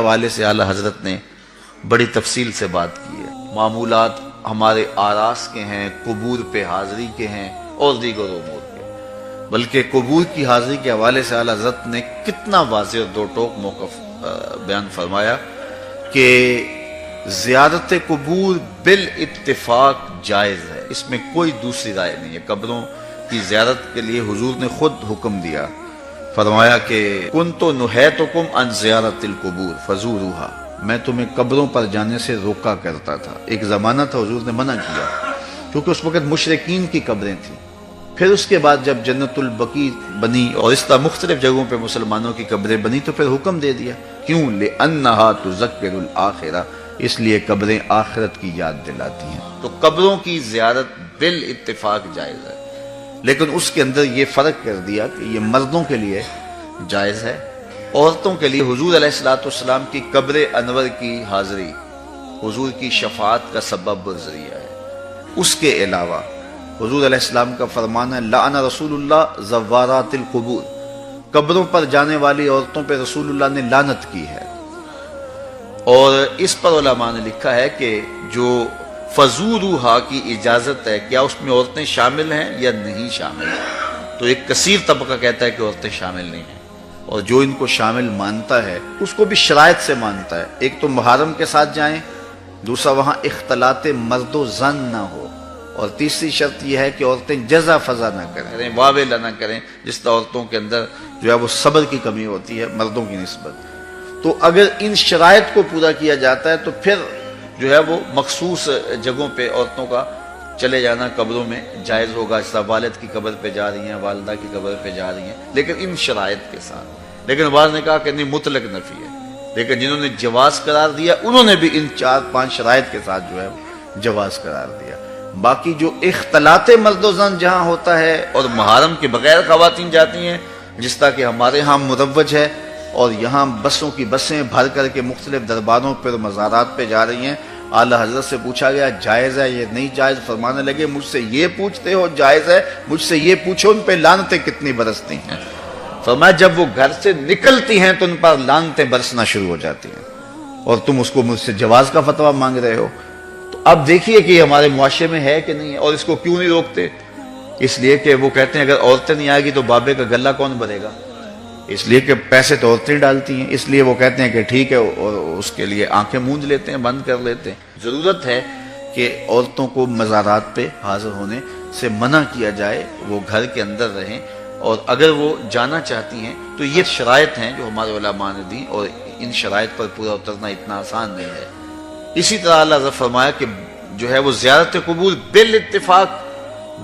حوالے سے اعلیٰ حضرت نے بڑی تفصیل سے بات کی ہے. معمولات ہمارے آراس کے ہیں، قبور پہ حاضری کے ہیں اور دیگر امور کے، بلکہ قبور کی حاضری کے حوالے سے اعلیٰ حضرت نے کتنا واضح اور دو ٹوک موقف بیان فرمایا کہ زیارت قبور بالاتفاق جائز ہے، اس میں کوئی دوسری رائے نہیں ہے. قبروں کی زیارت کے لیے حضور نے خود حکم دیا، فرمایا کہ کنت نہیتکم عن زیارت القبور فزوروہا، میں تمہیں قبروں پر جانے سے روکا کرتا تھا. ایک زمانہ تھا حضور نے منع کیا کیونکہ اس وقت مشرکین کی قبریں تھیں. پھر اس کے بعد جب جنت البقیع بنی اور اس طرح مختلف جگہوں پہ مسلمانوں کی قبریں بنی تو پھر حکم دے دیا. کیوں؟ لأنہا تذکر الآخرہ، اس لیے قبریں آخرت کی یاد دلاتی ہیں. تو قبروں کی زیارت بالاتفاق جائز ہے، لیکن اس کے اندر یہ فرق کر دیا کہ یہ مردوں کے لیے جائز ہے، عورتوں کے لیے حضور علیہ الصلوۃ والسلام کی قبر انور کی حاضری حضور کی شفاعت کا سبب اور ذریعہ ہے. اس کے علاوہ حضور علیہ السلام کا فرمان ہے لعن رسول اللہ زوارات القبور، قبروں پر جانے والی عورتوں پہ رسول اللہ نے لعنت کی ہے. اور اس پر علماء نے لکھا ہے کہ جو فزوروہا کی اجازت ہے، کیا اس میں عورتیں شامل ہیں یا نہیں شامل ہیں؟ تو ایک کثیر طبقہ کہتا ہے کہ عورتیں شامل نہیں ہیں، اور جو ان کو شامل مانتا ہے اس کو بھی شرائط سے مانتا ہے. ایک تو محرم کے ساتھ جائیں، دوسرا وہاں اختلاط مرد و زن نہ ہو، اور تیسری شرط یہ ہے کہ عورتیں جزا فضا نہ کریں، واویلا نہ کریں، جس طرح عورتوں کے اندر جو ہے وہ صبر کی کمی ہوتی ہے مردوں کی نسبت. تو اگر ان شرائط کو پورا کیا جاتا ہے تو پھر جو ہے وہ مخصوص جگہوں پہ عورتوں کا چلے جانا قبروں میں جائز ہوگا، جس طرح والد کی قبر پہ جا رہی ہیں، والدہ کی قبر پہ جا رہی ہیں، لیکن ان شرائط کے ساتھ. لیکن بعض نے کہا کہ نہیں، مطلق نفی ہے، لیکن جنہوں نے جواز قرار دیا انہوں نے بھی ان 4-5 شرائط کے ساتھ جو ہے جواز قرار دیا. باقی جو اختلاط مرد و زن جہاں ہوتا ہے اور محرم کے بغیر خواتین جاتی ہیں، جس طرح کہ ہمارے ہاں مروج ہے، اور یہاں بسوں کی بسیں بھر کر کے مختلف درباروں پر مزارات پہ جا رہی ہیں. اعلیٰ حضرت سے پوچھا گیا جائز ہے یہ نہیں جائز، فرمانے لگے مجھ سے یہ پوچھتے ہو جائز ہے، مجھ سے یہ پوچھو ان پہ لعنتیں کتنی برستی ہیں. فرمایا جب وہ گھر سے نکلتی ہیں تو ان پر لعنتیں برسنا شروع ہو جاتی ہیں، اور تم اس کو مجھ سے جواز کا فتویٰ مانگ رہے ہو. تو اب دیکھیے کہ یہ ہمارے معاشرے میں ہے کہ نہیں ہے. اور اس کو کیوں نہیں روکتے؟ اس لیے کہ وہ کہتے ہیں اگر عورتیں نہیں آئے گی تو بابے کا گلہ کون بھرے گا، اس لیے کہ پیسے تو عورتیں ڈالتی ہیں، اس لیے وہ کہتے ہیں کہ ٹھیک ہے، اور اس کے لیے آنکھیں مونجھ لیتے ہیں، بند کر لیتے ہیں. ضرورت ہے کہ عورتوں کو مزارات پہ حاضر ہونے سے منع کیا جائے، وہ گھر کے اندر رہیں، اور اگر وہ جانا چاہتی ہیں تو یہ شرائط ہیں جو ہمارے علماء نے دی، اور ان شرائط پر پورا اترنا اتنا آسان نہیں ہے. اسی طرح اللہ نے فرمایا کہ جو ہے وہ زیارت قبور بالاتفاق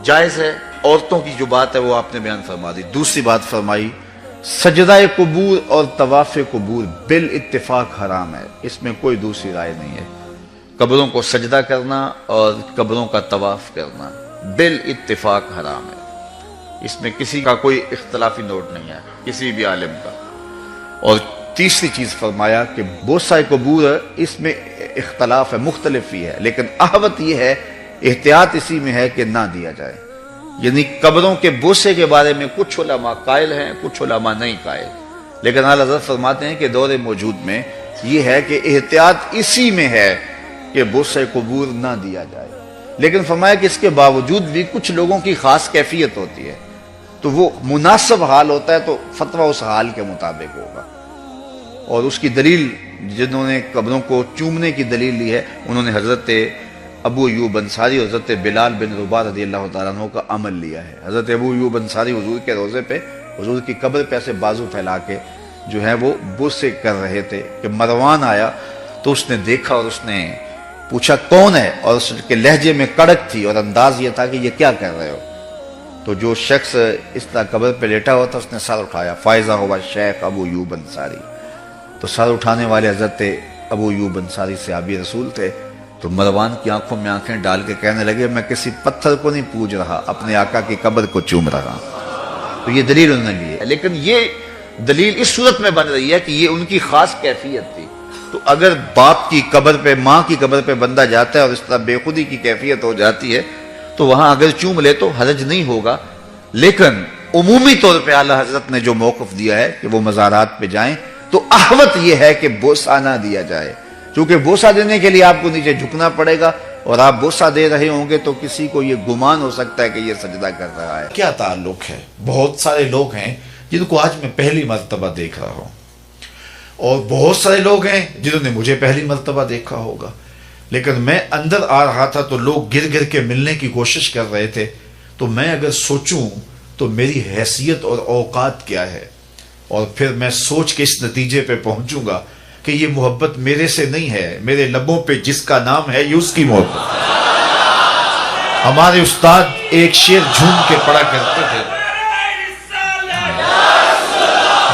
جائز ہے. عورتوں کی جو بات ہے وہ آپ نے بیان فرما دی. دوسری بات فرمائی سجدہ قبور اور طواف قبور بالاتفاق حرام ہے، اس میں کوئی دوسری رائے نہیں ہے. قبروں کو سجدہ کرنا اور قبروں کا طواف کرنا بالاتفاق حرام ہے، اس میں کسی کا کوئی اختلافی نوٹ نہیں ہے کسی بھی عالم کا. اور تیسری چیز فرمایا کہ بوسہ قبور اس میں اختلاف ہے، مختلف ہی ہے، لیکن احوط یہ ہے، احتیاط اسی میں ہے کہ نہ دیا جائے. یعنی قبروں کے بوسے کے بارے میں کچھ علماء قائل ہیں، کچھ علماء نہیں قائل، لیکن اعلیٰ حضرت فرماتے ہیں کہ دور موجود میں یہ ہے کہ احتیاط اسی میں ہے کہ بوسے قبور نہ دیا جائے. لیکن فرمایا کہ اس کے باوجود بھی کچھ لوگوں کی خاص کیفیت ہوتی ہے، تو وہ مناسب حال ہوتا ہے تو فتویٰ اس حال کے مطابق ہوگا. اور اس کی دلیل جنہوں نے قبروں کو چومنے کی دلیل لی ہے انہوں نے حضرت ابو ایوب انصاری اور حضرت بلال بن رباح رضی اللہ تعالیٰ عنہ کا عمل لیا ہے. حضرت ابو ایوب انصاری حضور کے روضے پہ، حضور کی قبر پہ ایسے بازو پھیلا کے جو ہے وہ بوسے کر رہے تھے کہ مروان آیا تو اس نے دیکھا اور اس نے پوچھا کون ہے، اور اس کے لہجے میں کڑک تھی اور انداز یہ تھا کہ یہ کیا کر رہے ہو. تو جو شخص اس طرح قبر پہ لیٹا ہوا تھا اس نے سر اٹھایا، فائزہ ہوا شیخ ابو ایوب انصاری. تو سر اٹھانے والے حضرت ابو ایوب انصاری صحابی رسول تھے. تو مروان کی آنکھوں میں آنکھیں ڈال کے کہنے لگے میں کسی پتھر کو نہیں پوج رہا، اپنے آقا کی قبر کو چوم رہا. تو یہ دلیل انہوں نے لی ہے، لیکن یہ دلیل اس صورت میں بن رہی ہے کہ یہ ان کی خاص کیفیت تھی. تو اگر باپ کی قبر پہ، ماں کی قبر پہ بندہ جاتا ہے اور اس طرح بے خودی کی کیفیت ہو جاتی ہے تو وہاں اگر چوم لے تو حرج نہیں ہوگا. لیکن عمومی طور پہ اعلیٰ حضرت نے جو موقف دیا ہے کہ وہ مزارات پہ جائیں تو احوط یہ ہے کہ بوسہ نہ دیا جائے، چونکہ بوسہ دینے کے لیے آپ کو نیچے جھکنا پڑے گا، اور آپ بوسہ دے رہے ہوں گے تو کسی کو یہ گمان ہو سکتا ہے کہ یہ سجدہ کر رہا ہے۔ کیا تعلق ہے؟ بہت سارے لوگ ہیں جن کو آج میں پہلی مرتبہ دیکھ رہا ہوں، اور بہت سارے لوگ ہیں جنہوں نے مجھے پہلی مرتبہ دیکھا ہوگا، لیکن میں اندر آ رہا تھا تو لوگ گر گر کے ملنے کی کوشش کر رہے تھے، تو میں اگر سوچوں تو میری حیثیت اور اوقات کیا ہے، اور پھر میں سوچ کے اس نتیجے پہ پہنچوں گا کہ یہ محبت میرے سے نہیں ہے، میرے لبوں پہ جس کا نام ہے یہ اس کی محبت۔ ہمارے استاد ایک شعر جھوم کے پڑھا کرتے تھے،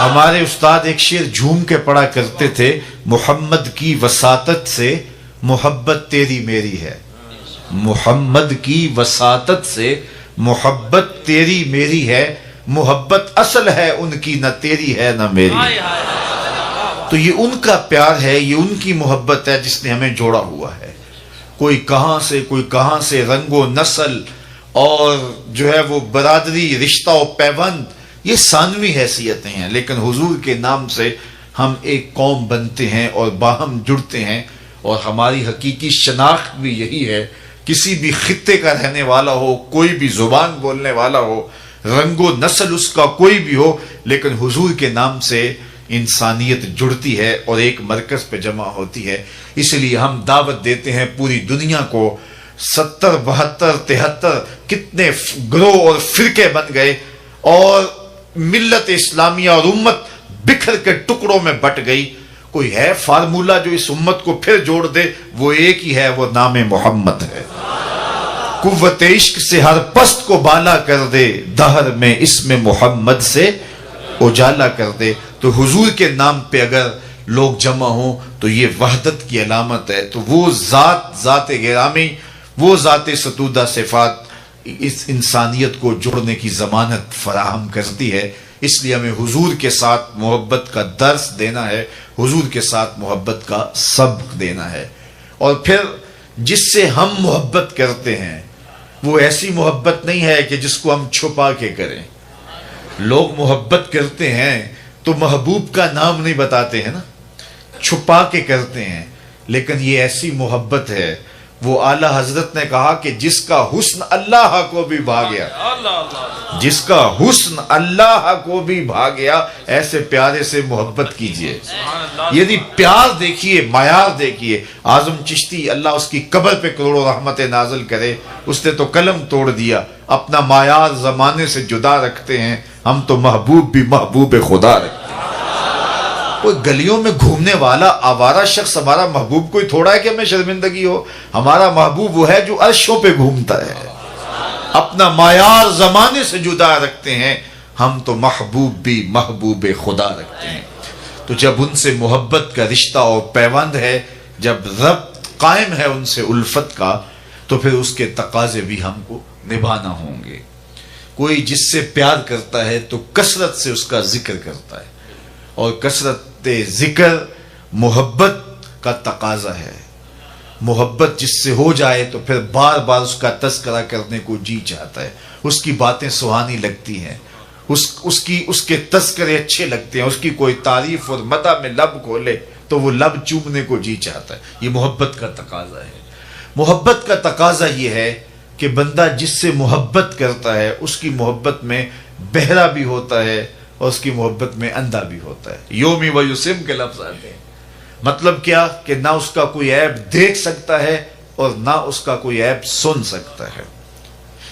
ہمارے استاد ایک شعر جھوم کے پڑھا کرتے تھے، محمد کی وساطت سے محبت تیری میری ہے، محمد کی وساطت سے محبت تیری میری ہے، محبت اصل ہے ان کی، نہ تیری ہے نہ میری۔ تو یہ ان کا پیار ہے، یہ ان کی محبت ہے جس نے ہمیں جوڑا ہوا ہے۔ کوئی کہاں سے رنگ و نسل اور جو ہے وہ برادری، رشتہ و پیوند، یہ ثانوی حیثیتیں ہیں، لیکن حضور کے نام سے ہم ایک قوم بنتے ہیں اور باہم جڑتے ہیں، اور ہماری حقیقی شناخت بھی یہی ہے۔ کسی بھی خطے کا رہنے والا ہو، کوئی بھی زبان بولنے والا ہو، رنگ و نسل اس کا کوئی بھی ہو، لیکن حضور کے نام سے انسانیت جڑتی ہے اور ایک مرکز پہ جمع ہوتی ہے۔ اس لیے ہم دعوت دیتے ہیں پوری دنیا کو۔ 70 72 73 کتنے گروہ اور فرقے بن گئے، اور ملت اسلامیہ اور امت بکھر کے ٹکڑوں میں بٹ گئی۔ کوئی ہے فارمولہ جو اس امت کو پھر جوڑ دے؟ وہ ایک ہی ہے، وہ نام محمد ہے۔ قوت عشق سے ہر پست کو بالا کر دے، دہر میں اسم محمد سے اجالا کر دے۔ تو حضور کے نام پہ اگر لوگ جمع ہوں تو یہ وحدت کی علامت ہے۔ تو وہ ذات گرامی، وہ ذات ستودہ صفات اس انسانیت کو جوڑنے کی ضمانت فراہم کرتی ہے۔ اس لیے ہمیں حضور کے ساتھ محبت کا درس دینا ہے، حضور کے ساتھ محبت کا سبق دینا ہے۔ اور پھر جس سے ہم محبت کرتے ہیں وہ ایسی محبت نہیں ہے کہ جس کو ہم چھپا کے کریں۔ لوگ محبت کرتے ہیں تو محبوب کا نام نہیں بتاتے ہیں نا، چھپا کے کرتے ہیں، لیکن یہ ایسی محبت ہے۔ وہ اعلیٰ حضرت نے کہا کہ جس کا حسن اللہ کو بھی بھا گیا، جس کا حسن اللہ کو بھی بھا گیا، ایسے پیارے سے محبت کیجئے۔ یعنی پیار دیکھیے، معیار دیکھیے۔ اعظم چشتی اللہ اس کی قبر پہ کروڑوں رحمت نازل کرے، اس نے تو قلم توڑ دیا، اپنا معیار زمانے سے جدا رکھتے ہیں، ہم تو محبوب بھی محبوب خدا رکھتے ہیں۔ کوئی گلیوں میں گھومنے والا آوارہ شخص ہمارا محبوب کوئی تھوڑا ہے کہ ہمیں شرمندگی ہو؟ ہمارا محبوب وہ ہے جو عرشوں پہ گھومتا ہے، اپنا معیار زمانے سے جدا رکھتے ہیں، ہم تو محبوب بھی محبوب خدا رکھتے ہیں۔ تو جب ان سے محبت کا رشتہ اور پیوند ہے، جب ربط قائم ہے ان سے الفت کا، تو پھر اس کے تقاضے بھی ہم کو نبھانا ہوں گے۔ کوئی جس سے پیار کرتا ہے تو کثرت سے اس کا ذکر کرتا ہے، اور کثرت ذکر محبت کا تقاضا ہے۔ محبت جس سے ہو جائے تو پھر بار بار اس کا تذکرہ کرنے کو جی چاہتا ہے، اس کی باتیں سہانی لگتی ہیں، اس کے تذکرے اچھے لگتے ہیں، اس کی کوئی تعریف اور مدح میں لب کھولے تو وہ لب چومنے کو جی چاہتا ہے۔ یہ محبت کا تقاضا ہے۔ محبت کا تقاضا یہ ہے کہ بندہ جس سے محبت کرتا ہے اس کی محبت میں بہرا بھی ہوتا ہے اور اس کی محبت میں اندھا بھی ہوتا ہے۔ یومی و یسم کے لفظ آتے ہیں۔ مطلب کیا کہ نہ اس کا کوئی عیب دیکھ سکتا ہے اور نہ اس کا کوئی عیب سن سکتا ہے۔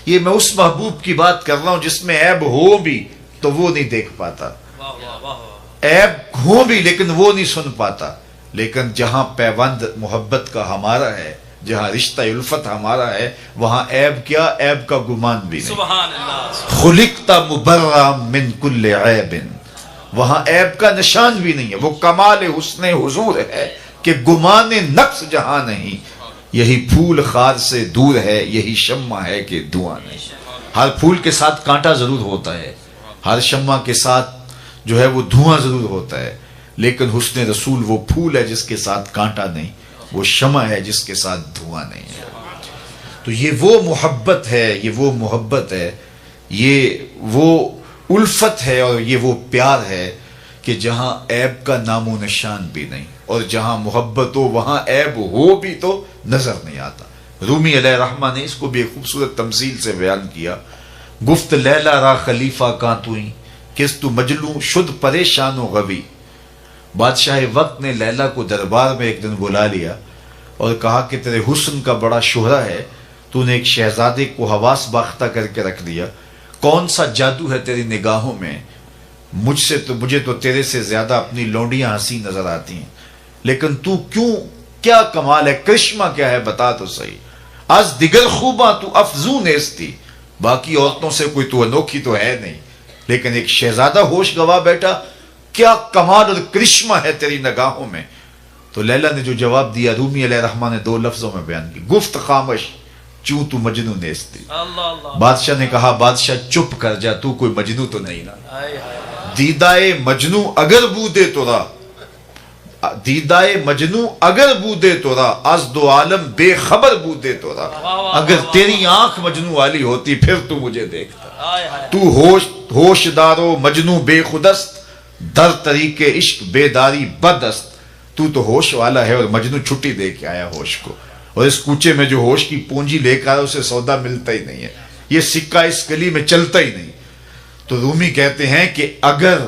یہ میں اس محبوب کی بات کر رہا ہوں جس میں عیب ہو بھی تو وہ نہیں دیکھ پاتا، عیب ہو بھی لیکن وہ نہیں سن پاتا۔ لیکن جہاں پیوند محبت کا ہمارا ہے، جہاں رشتہ الفت ہمارا ہے، وہاں عیب کیا، عیب کا گمان بھی نہیں۔ سبحان اللہ۔ خلقت مبرا من کل عیب، وہاں عیب کا نشان بھی نہیں ہے۔ وہ کمال حسن حضور ہے کہ گمان نقص جہاں نہیں، یہی پھول خار سے دور ہے، یہی شمع ہے کہ دھواں نہیں۔ ہر پھول کے ساتھ کانٹا ضرور ہوتا ہے، ہر شمع کے ساتھ جو ہے وہ دھواں ضرور ہوتا ہے، لیکن حسن رسول وہ پھول ہے جس کے ساتھ کانٹا نہیں، وہ شمع ہے جس کے ساتھ دھواں نہیں ہے۔ تو یہ وہ محبت ہے، یہ وہ محبت ہے، یہ وہ الفت ہے، اور یہ وہ پیار ہے کہ جہاں عیب کا نام و نشان بھی نہیں، اور جہاں محبت ہو وہاں عیب ہو بھی تو نظر نہیں آتا۔ رومی علیہ رحمہ نے اس کو بھی ایک خوبصورت تمثیل سے بیان کیا۔ گفت لیلا را خلیفہ کاں توئیں، کس تو مجلوں شد پریشان و غوی۔ بادشاہ وقت نے لیلا کو دربار میں ایک دن بلا لیا اور کہا کہ تیرے حسن کا بڑا شہرہ ہے، تو نے ایک شہزادے کو حواس باختہ کر کے رکھ دیا، کون سا جادو ہے تیری نگاہوں میں؟ مجھے تو تیرے سے زیادہ اپنی لونڈیاں ہنسی نظر آتی ہیں، لیکن تو کیا کمال ہے، کرشمہ کیا ہے، بتا تو صحیح۔ از دیگر خوباں تو افزوں نیستی، باقی عورتوں سے کوئی تو انوکھی تو ہے نہیں، لیکن ایک شہزادہ ہوش گوا بیٹا، کیا کمال اور کرشمہ ہے تیری نگاہوں میں۔ تو لیلا نے جو جواب دیا رومی علیہ رحمہ نے 2 لفظوں میں بیان کی، گفت خامش چوں تو مجنو نیستی۔ بادشاہ نے کہا بادشاہ چپ کر جا، تو کوئی مجنو تو نہیں نا۔ دیدائے مجنو اگر بودے تورا، دیدائے مجنو اگر بودے تورا، از دو عالم بے خبر بودے تورا۔ اگر تیری آنکھ مجنو والی ہوتی پھر تو مجھے دیکھتا۔ تو ہوش دارو مجنو بے خودست، در طریق عشق بیداری بدست۔ تو ہوش والا ہے اور مجنو چھٹی دے کے آیا ہوش کو، اور اس کوچے میں جو ہوش کی پونجی لے کر اسے سودا ملتا ہی نہیں ہے، یہ سکہ اس گلی میں چلتا ہی نہیں۔ تو رومی کہتے ہیں کہ اگر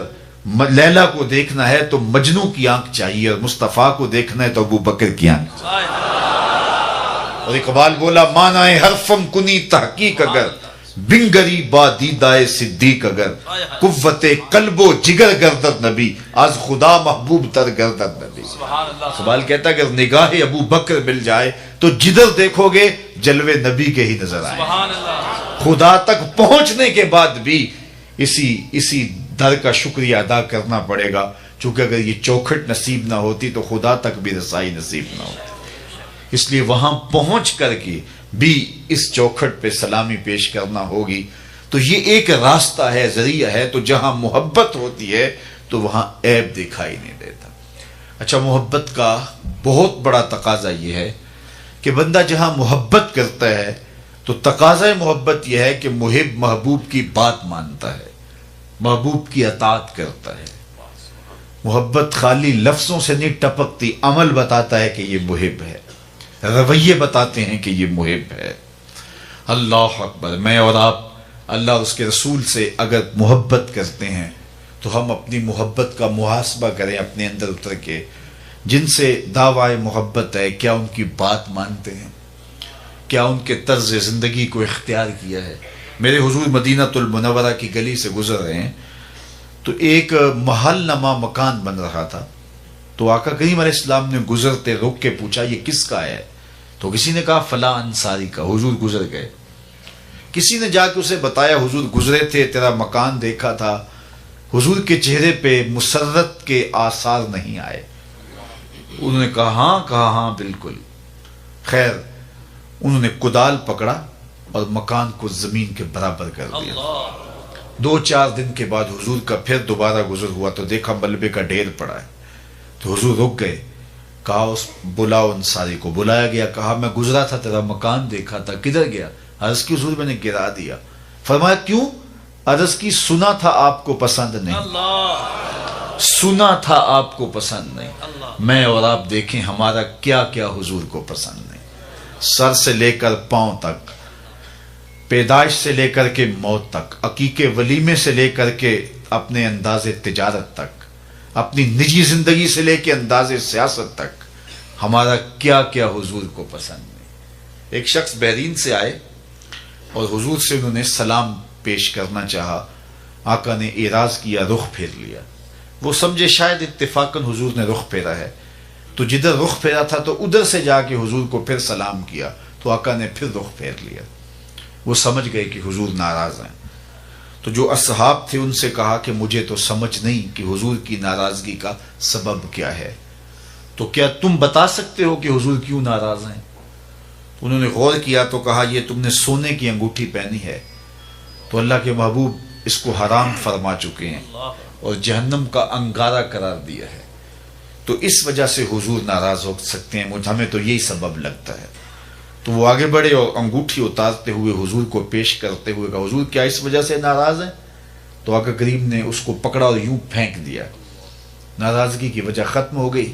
لیلا کو دیکھنا ہے تو مجنو کی آنکھ چاہیے، اور مصطفیٰ کو دیکھنا ہے تو ابو بکر کی آنکھ۔ اور اقبال بولا مانائے حرفم کنی تحقیق اگر، بنگری با دیدائے صدیق اگر، قوت قلب و جگر گردد نبی، از خدا محبوب تر گردد نبی۔ اقبال کہتا ہے کہ نگاہ ابو بکر مل جائے تو جدھر دیکھو گے جلوے نبی کے ہی نظر آئیں۔ خدا تک پہنچنے کے بعد بھی اسی در کا شکریہ ادا کرنا پڑے گا، چونکہ اگر یہ چوکھٹ نصیب نہ ہوتی تو خدا تک بھی رسائی نصیب نہ ہوتی۔ اس لیے وہاں پہنچ کر کے بھی اس چوکھٹ پہ سلامی پیش کرنا ہوگی۔ تو یہ ایک راستہ ہے، ذریعہ ہے۔ تو جہاں محبت ہوتی ہے تو وہاں عیب دکھائی نہیں دیتا۔ اچھا، محبت کا بہت بڑا تقاضا یہ ہے کہ بندہ جہاں محبت کرتا ہے تو تقاضا محبت یہ ہے کہ محب محبوب کی بات مانتا ہے، محبوب کی اطاعت کرتا ہے۔ محبت خالی لفظوں سے نہیں ٹپکتی، عمل بتاتا ہے کہ یہ محب ہے، رویے بتاتے ہیں کہ یہ محب ہے۔ اللہ اکبر۔ میں اور آپ اللہ اور اس کے رسول سے اگر محبت کرتے ہیں تو ہم اپنی محبت کا محاسبہ کریں اپنے اندر اتر کے۔ جن سے دعوی محبت ہے، کیا ان کی بات مانتے ہیں؟ کیا ان کے طرز زندگی کو اختیار کیا ہے؟ میرے حضور مدینہ المنورہ کی گلی سے گزر رہے ہیں تو ایک محل نما مکان بن رہا تھا، تو آقا کریم علیہ السلام نے گزرتے رک کے پوچھا یہ کس کا ہے؟ تو کسی نے کہا فلاں انصاری کا۔ حضور گزر گئے، کسی نے جا کے اسے بتایا حضور گزرے تھے، تیرا مکان دیکھا تھا۔ حضور کے چہرے پہ مسرت کے آثار نہیں آئے۔ انہوں نے کہا ہاں بالکل۔ خیر، انہوں نے کدال پکڑا اور مکان کو زمین کے برابر کر دیا۔ 2-4 دن کے بعد حضور کا پھر دوبارہ گزر ہوا تو دیکھا ملبے کا ڈھیر پڑا ہے۔ تو حضور رک گئے، کہا بلاؤ انصاری کو۔ بلایا گیا، کہا میں گزرا تھا، تیرا مکان دیکھا تھا، کدھر گیا؟ عرض کی حضور میں نے گرا دیا۔ فرمایا کیوں؟ عرض کی سنا تھا آپ کو پسند نہیں، سنا تھا آپ کو پسند نہیں۔ میں اور آپ دیکھیں ہمارا کیا کیا حضور کو پسند نہیں۔ سر سے لے کر پاؤں تک، پیدائش سے لے کر کے موت تک، عقیقے ولیمے سے لے کر کے اپنے انداز تجارت تک، اپنی نجی زندگی سے لے کے انداز سیاست تک، ہمارا کیا کیا حضور کو پسند نہیں۔ ایک شخص بحرین سے آئے اور حضور سے انہوں نے سلام پیش کرنا چاہا، آقا نے اعراض کیا، رخ پھیر لیا۔ وہ سمجھے شاید اتفاقاً حضور نے رخ پھیرا ہے، تو جدھر رخ پھیرا تھا تو ادھر سے جا کے حضور کو پھر سلام کیا، تو آقا نے پھر رخ پھیر لیا۔ وہ سمجھ گئے کہ حضور ناراض ہیں۔ تو جو اصحاب تھے ان سے کہا کہ مجھے تو سمجھ نہیں کہ حضور کی ناراضگی کا سبب کیا ہے، تو کیا تم بتا سکتے ہو کہ حضور کیوں ناراض ہیں؟ انہوں نے غور کیا تو کہا یہ تم نے سونے کی انگوٹھی پہنی ہے تو اللہ کے محبوب اس کو حرام فرما چکے ہیں اور جہنم کا انگارہ قرار دیا ہے، تو اس وجہ سے حضور ناراض ہو سکتے ہیں، ہمیں تو یہی سبب لگتا ہے۔ تو وہ آگے بڑھے اور انگوٹھی اتارتے ہوئے حضور کو پیش کرتے ہوئے کہا حضور کیا اس وجہ سے ناراض ہیں؟ تو آقا کریم نے اس کو پکڑا اور یوں پھینک دیا ناراضگی کی وجہ ختم ہو گئی.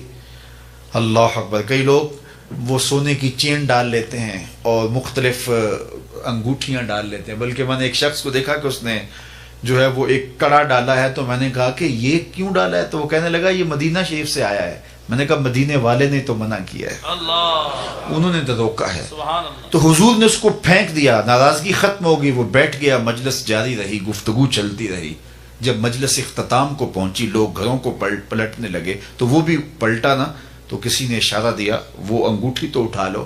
اللہ اکبر. کئی لوگ وہ سونے کی چین ڈال لیتے ہیں اور مختلف انگوٹھیاں ڈال لیتے ہیں. بلکہ میں نے ایک شخص کو دیکھا کہ اس نے جو ہے وہ ایک کڑا ڈالا ہے, تو میں نے کہا کہ یہ کیوں ڈالا ہے؟ تو وہ کہنے لگا یہ مدینہ شریف سے آیا ہے. میں نے کہا مدینے والے نے تو منع کیا ہے, انہوں نے تو روکا ہے. تو حضور نے اس کو پھینک دیا, ناراضگی ختم ہو گئی, وہ بیٹھ گیا, مجلس جاری رہی, گفتگو چلتی رہی. جب مجلس اختتام کو پہنچی, لوگ گھروں کو پلٹنے لگے, تو وہ بھی پلٹا نا, تو کسی نے اشارہ دیا وہ انگوٹھی تو اٹھا لو.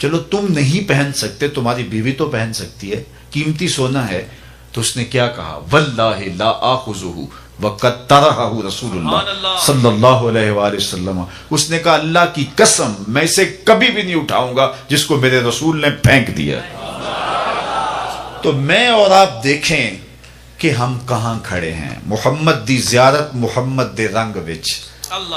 چلو تم نہیں پہن سکتے, تمہاری بیوی تو پہن سکتی ہے, قیمتی سونا ہے. تو اس نے کیا کہا؟ واللہ لا آخذہ وقد طرحہ رسول اللہ صلی اللہ علیہ وآلہ وسلم. اس نے کہا اللہ کی قسم میں اسے کبھی بھی نہیں اٹھاؤں گا جس کو میرے رسول نے پھینک دیا. تو میں اور آپ دیکھیں کہ ہم کہاں کھڑے ہیں. محمد دی زیارت محمد دے رنگ وچ,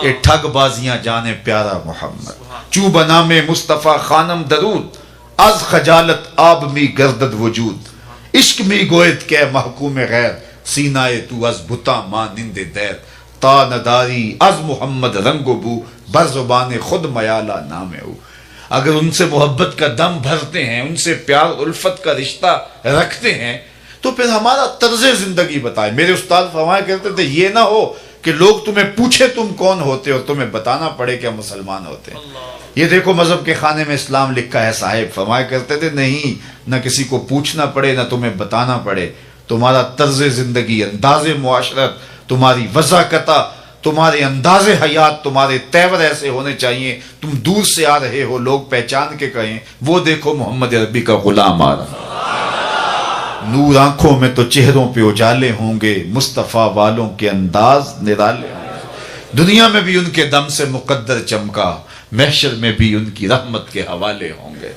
اے ٹھگ بازیاں جانے پیارا محمد. چوں بنام مصطفیٰ خانم درود, از خجالت آب می گردد وجود. عشق می گویت کہ محکوم غیر, سینائے تو از بتا مانند دیر. تا نداری از محمد رنگ و بو, بر زبان خود میالا نام او. اگر ان سے محبت کا دم بھرتے ہیں, ان سے پیار الفت کا رشتہ رکھتے ہیں, تو پھر ہمارا طرز زندگی بتائیں. میرے استاد فرمایا کرتے تھے یہ نہ ہو کہ لوگ تمہیں پوچھے تم کون ہوتے اور تمہیں بتانا پڑے کہ ہم مسلمان ہوتے ہیں. یہ دیکھو مذہب کے خانے میں اسلام لکھا ہے صاحب. فرمایا کرتے تھے نہیں, نہ کسی کو پوچھنا پڑے نہ تمہیں بتانا پڑے. تمہارا طرز زندگی, انداز معاشرت, تمہاری وضاحت, تمہارے انداز حیات, تمہارے تیور ایسے ہونے چاہیے تم دور سے آ رہے ہو لوگ پہچان کے کہیں وہ دیکھو محمد عربی کا غلام آ رہا. نور آنکھوں میں تو چہروں پہ اجالے ہوں گے, مصطفیٰ والوں کے انداز نرالے ہوں گے. دنیا میں بھی ان کے دم سے مقدر چمکا, محشر میں بھی ان کی رحمت کے حوالے ہوں گے.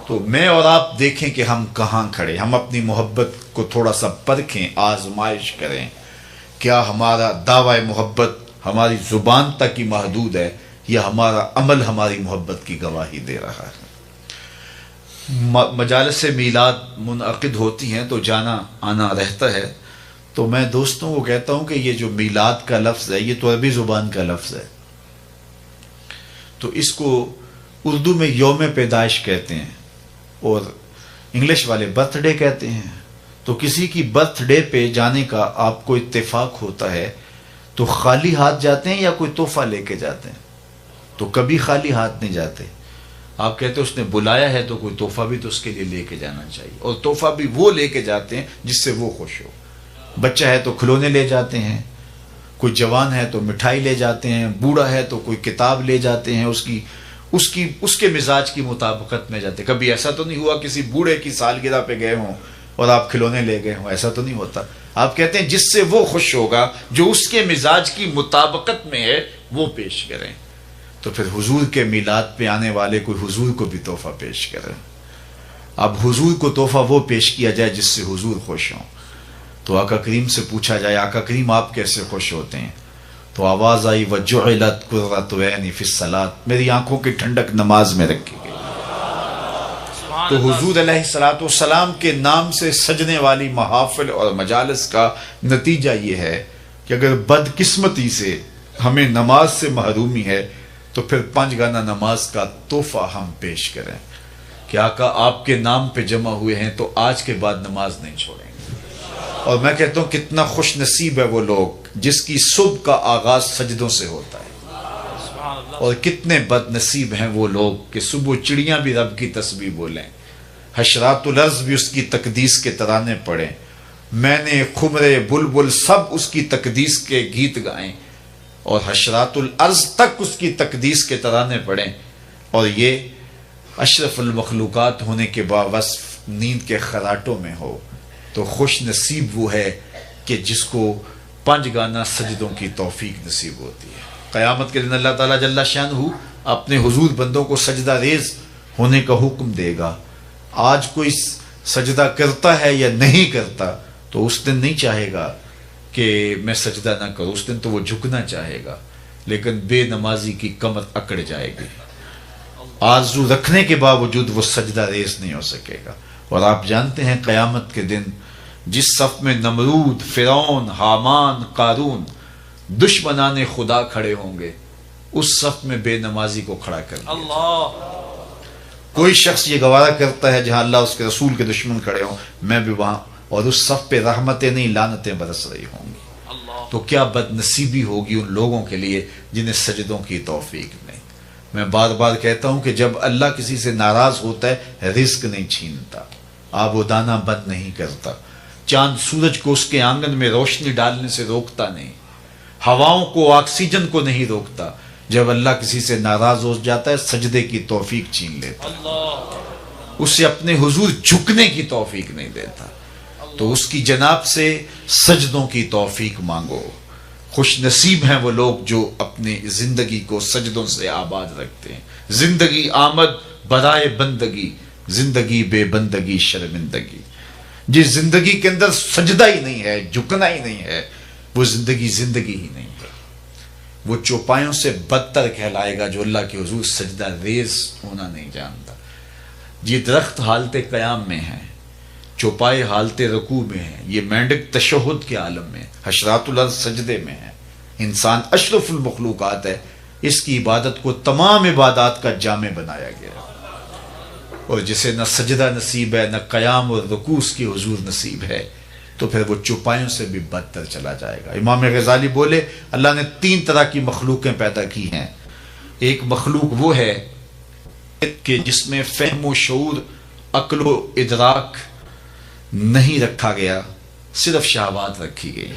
تو میں اور آپ دیکھیں کہ ہم کہاں کھڑے. ہم اپنی محبت کو تھوڑا سا پرکھیں, آزمائش کریں. کیا ہمارا دعوی محبت ہماری زبان تک ہی محدود ہے یا ہمارا عمل ہماری محبت کی گواہی دے رہا ہے؟ مجالس میلاد منعقد ہوتی ہیں تو جانا آنا رہتا ہے. تو میں دوستوں کو کہتا ہوں کہ یہ جو میلاد کا لفظ ہے یہ تو عربی زبان کا لفظ ہے. تو اس کو اردو میں یوم پیدائش کہتے ہیں اور انگلش والے برتھ ڈے کہتے ہیں. تو کسی کی برتھ ڈے پہ جانے کا آپ کو اتفاق ہوتا ہے تو خالی ہاتھ جاتے ہیں یا کوئی تحفہ لے کے جاتے ہیں؟ تو کبھی خالی ہاتھ نہیں جاتے. آپ کہتے ہیں اس نے بلایا ہے تو کوئی تحفہ بھی تو اس کے لیے لے کے جانا چاہیے, اور تحفہ بھی وہ لے کے جاتے ہیں جس سے وہ خوش ہو. بچہ ہے تو کھلونے لے جاتے ہیں, کوئی جوان ہے تو مٹھائی لے جاتے ہیں, بوڑھا ہے تو کوئی کتاب لے جاتے ہیں, اس کے مزاج کی مطابقت میں جاتے. کبھی ایسا تو نہیں ہوا کسی بوڑھے کی سالگرہ پہ گئے ہوں اور آپ کھلونے لے گئے ہوں؟ ایسا تو نہیں ہوتا. آپ کہتے ہیں جس سے وہ خوش ہوگا, جو اس کے مزاج کی مطابقت میں ہے وہ پیش کریں. تو پھر حضور کے میلاد پہ آنے والے کوئی حضور کو بھی تحفہ پیش کریں. اب حضور کو تحفہ وہ پیش کیا جائے جس سے حضور خوش ہوں. تو آقا کریم سے پوچھا جائے آقا کریم آپ کیسے خوش ہوتے ہیں؟ تو آواز آئی وَجُعِلَتْ قُرَّةُ عَيْنِي فِي الصَّلَاةِ, میری آنکھوں کی ٹھنڈک نماز میں رکھی گئی. تو حضور علیہ الصلوۃ والسلام کے نام سے سجنے والی محافل اور مجالس کا نتیجہ یہ ہے کہ اگر بدقسمتی سے ہمیں نماز سے محرومی ہے تو پھر 5 گانا نماز کا تحفہ ہم پیش کریں کہ آقا آپ کے نام پہ جمع ہوئے ہیں تو آج کے بعد نماز نہیں چھوڑیں گے. اور میں کہتا ہوں کتنا خوش نصیب ہے وہ لوگ جس کی صبح کا آغاز سجدوں سے ہوتا ہے, اور کتنے بد نصیب ہیں وہ لوگ کہ صبح چڑیاں بھی رب کی تسبیح بولیں, حشرات الارض بھی اس کی تقدیس کے ترانے پڑھیں, میں نے خمرے بلبل سب اس کی تقدیس کے گیت گائیں, اور حشرات الارض تک اس کی تقدیس کے ترانے پڑھیں. اور یہ اشرف المخلوقات ہونے کے باوصف نیند کے خراٹوں میں ہو. تو خوش نصیب وہ ہے کہ جس کو 5 گانا سجدوں کی توفیق نصیب ہوتی ہے. قیامت کے دن اللہ تعالیٰ جل شانہ اپنے حضور بندوں کو سجدہ ریز ہونے کا حکم دے گا. آج کوئی سجدہ کرتا ہے یا نہیں کرتا تو اس دن نہیں چاہے گا کہ میں سجدہ نہ کروں, اس دن تو وہ جھکنا چاہے گا, لیکن بے نمازی کی کمر اکڑ جائے گی. آرزو رکھنے کے باوجود وہ سجدہ ریز نہیں ہو سکے گا. اور آپ جانتے ہیں قیامت کے دن جس صف میں نمرود, فرعون, حامان, قارون دشمنان خدا کھڑے ہوں گے، اس صف میں بے نمازی کو کھڑا کر دیا۔ کوئی شخص یہ گوارا کرتا ہے جہاں اللہ اس کے رسول کے دشمن کھڑے ہوں میں بھی وہاں، اور اس صف پہ رحمتیں نہیں لعنتیں برس رہی ہوں گی، تو کیا بد نصیبی ہوگی ان لوگوں کے لیے جنہیں سجدوں کی توفیق نہیں۔ میں بار بار کہتا ہوں کہ جب اللہ کسی سے ناراض ہوتا ہے رزق نہیں چھینتا، آب و دانہ بند نہیں کرتا، چاند سورج کو اس کے آنگن میں روشنی ڈالنے سے روکتا نہیں، ہواؤں کو آکسیجن کو نہیں روکتا۔ جب اللہ کسی سے ناراض ہو جاتا ہے سجدے کی توفیق چھین لیتا ہے، اسے اپنے حضور جھکنے کی توفیق نہیں دیتا، تو اس کی جناب سے سجدوں کی توفیق مانگو۔ خوش نصیب ہیں وہ لوگ جو اپنی زندگی کو سجدوں سے آباد رکھتے ہیں۔ زندگی آمد برائے بندگی، زندگی بے بندگی شرمندگی۔ جس زندگی کے اندر سجدہ ہی نہیں ہے، جھکنا ہی نہیں ہے، وہ زندگی زندگی ہی نہیں ہے، وہ چوپایوں سے بدتر کہلائے گا جو اللہ کے حضور سجدہ ریز ہونا نہیں جانتا۔ یہ درخت حالت قیام میں ہے، چوپائے حالت رکوع میں ہیں، یہ مینڈک تشہد کے عالم میں، حشرات الارض سجدے میں ہے، انسان اشرف المخلوقات ہے، اس کی عبادت کو تمام عبادات کا جامع بنایا گیا، اور جسے نہ سجدہ نصیب ہے نہ قیام اور رکوع اس کی حضور نصیب ہے تو پھر وہ چوپایوں سے بھی بدتر چلا جائے گا۔ امام غزالی بولے اللہ نے 3 طرح کی مخلوقیں پیدا کی ہیں۔ ایک مخلوق وہ ہے کہ جس میں فہم و شعور، عقل و ادراک نہیں رکھا گیا، صرف شہوات رکھی گئی۔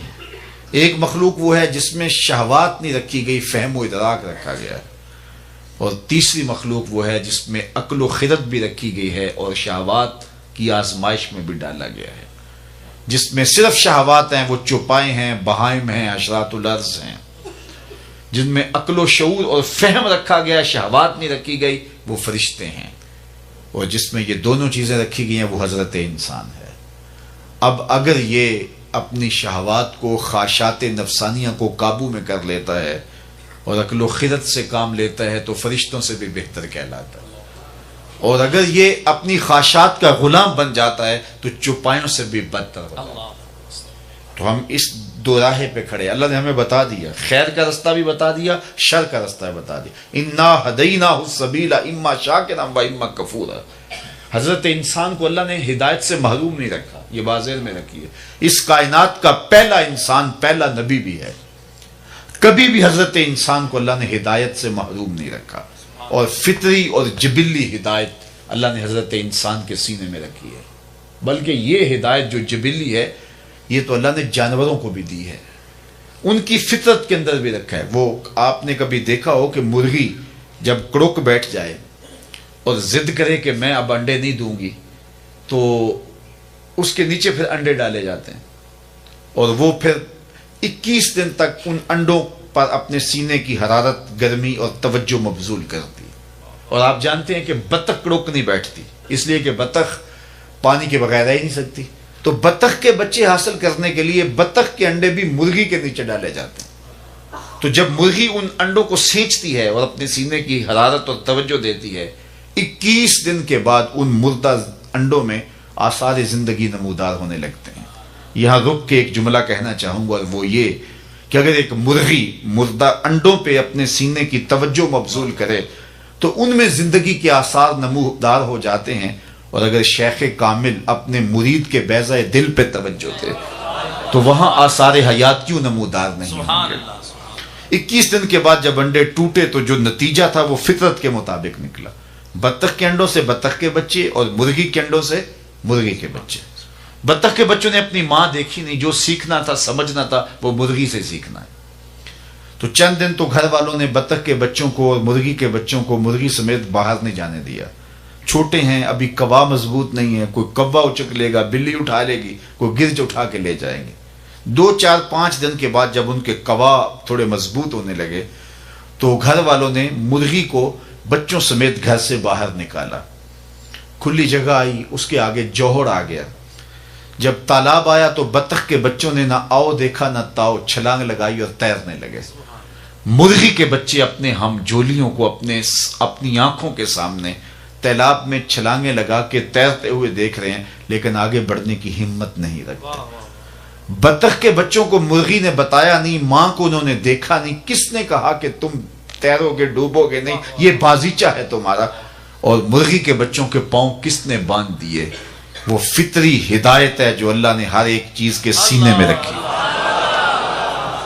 ایک مخلوق وہ ہے جس میں شہوات نہیں رکھی گئی، فہم و ادراک رکھا گیا۔ اور تیسری مخلوق وہ ہے جس میں عقل و خرد بھی رکھی گئی ہے اور شہوات کی آزمائش میں بھی ڈالا گیا ہے۔ جس میں صرف شہوات ہیں وہ چوپائے ہیں، بہائم ہیں، حشرات الارض ہیں۔ جن میں عقل و شعور اور فہم رکھا گیا، شہوات نہیں رکھی گئی، وہ فرشتے ہیں۔ اور جس میں یہ دونوں چیزیں رکھی گئی ہیں وہ حضرت انسان ہے۔ اب اگر یہ اپنی شہوات کو، خواہشات نفسانیہ کو قابو میں کر لیتا ہے اور عقل و خرد سے کام لیتا ہے تو فرشتوں سے بھی بہتر کہلاتا ہے، اور اگر یہ اپنی خواہشات کا غلام بن جاتا ہے تو چوپایوں سے بھی بدتر ہو جاتا ہے۔ تو ہم اس دو راہے پہ کھڑے، اللہ نے ہمیں بتا دیا، خیر کا رستہ بھی بتا دیا، شر کا رستہ بھی بتا دیا۔ انا ہدیناہ السبیل اما شاکرا و اما کفورا۔ حضرت انسان کو اللہ نے ہدایت سے محروم نہیں رکھا، یہ واضح میں رکھی ہے۔ اس کائنات کا پہلا انسان، پہلا نبی بھی ہے، کبھی بھی حضرت انسان کو اللہ نے ہدایت سے محروم نہیں رکھا، اور فطری اور جبلی ہدایت اللہ نے حضرت انسان کے سینے میں رکھی ہے۔ بلکہ یہ ہدایت جو جبلی ہے یہ تو اللہ نے جانوروں کو بھی دی ہے، ان کی فطرت کے اندر بھی رکھا ہے۔ وہ آپ نے کبھی دیکھا ہو کہ مرغی جب کڑک بیٹھ جائے اور ضد کرے کہ میں اب انڈے نہیں دوں گی تو اس کے نیچے پھر انڈے ڈالے جاتے ہیں، اور وہ پھر 21 دن تک ان انڈوں پر اپنے سینے کی حرارت، گرمی اور توجہ مبذول کرتی۔ اور آپ جانتے ہیں کہ بطخ کڑک نہیں بیٹھتی، اس لیے کہ بطخ پانی کے بغیر رہ ہی نہیں سکتی، تو بطخ کے بچے حاصل کرنے کے لیے بطخ کے انڈے بھی مرغی کے نیچے ڈالے جاتے ہیں۔ تو جب مرغی ان انڈوں کو سینچتی ہے اور اپنے سینے کی حرارت اور توجہ دیتی ہے، 21 دن کے بعد ان مردہ انڈوں میں آثار زندگی نمودار ہونے لگتے ہیں۔ یہاں رک کے ایک جملہ کہنا چاہوں گا، اور وہ یہ کہ اگر ایک مرغی مردہ انڈوں پہ اپنے سینے کی توجہ مبذول کرے تو ان میں زندگی کے آثار نمودار ہو جاتے ہیں، اور اگر شیخ کامل اپنے مرید کے بیضہ دل پہ توجہ دے تو وہاں آثار حیات کیوں نمودار نہیں ہوں گے۔ 21 دن کے بعد جب انڈے ٹوٹے تو جو نتیجہ تھا وہ فطرت کے مطابق نکلا، بطخ کے انڈوں سے بطخ کے بچے اور مرغی کے انڈوں سے مرغی کے بچے۔ بطخ کے بچوں نے اپنی ماں دیکھی نہیں، جو سیکھنا تھا، سمجھنا تھا، وہ مرغی سے سیکھنا ہے۔ تو چند دن تو گھر والوں نے بطخ کے بچوں کو اور مرغی کے بچوں کو مرغی سمیت باہر نہیں جانے دیا، چھوٹے ہیں ابھی، کوا مضبوط نہیں ہے، کوئی کوا اچک لے گا، بلی اٹھا لے گی، کوئی گرج اٹھا کے لے جائیں گے۔ 2 4 5 دن کے بعد جب ان کے کوا تھوڑے مضبوط ہونے لگے تو گھر والوں نے مرغی کو بچوں سمیت گھر سے باہر نکالا، کھلی جگہ آئی، اس کے آگے جوہر آ گیا۔ جب تالاب آیا تو بطخ کے بچوں نے نہ آؤ دیکھا نہ تاؤ، چھلانگ لگائی اور تیرنے لگے۔ مرغی کے بچے اپنے ہم جولیوں کو اپنی آنکھوں کے سامنے تالاب میں چھلانگیں لگا کے تیرتے ہوئے دیکھ رہے ہیں، لیکن آگے بڑھنے کی ہمت نہیں رکھتے۔ بطخ کے بچوں کو مرغی نے بتایا نہیں، ماں کو انہوں نے دیکھا نہیں، کس نے کہا کہ تم تیرو گے ڈوبو گے نہیں، یہ بازیچہ ہے تمہارا؟ اور مرغی کے بچوں کے پاؤں کس نے باندھ دیے؟ وہ فطری ہدایت ہے جو اللہ نے ہر ایک چیز کے سینے میں رکھی۔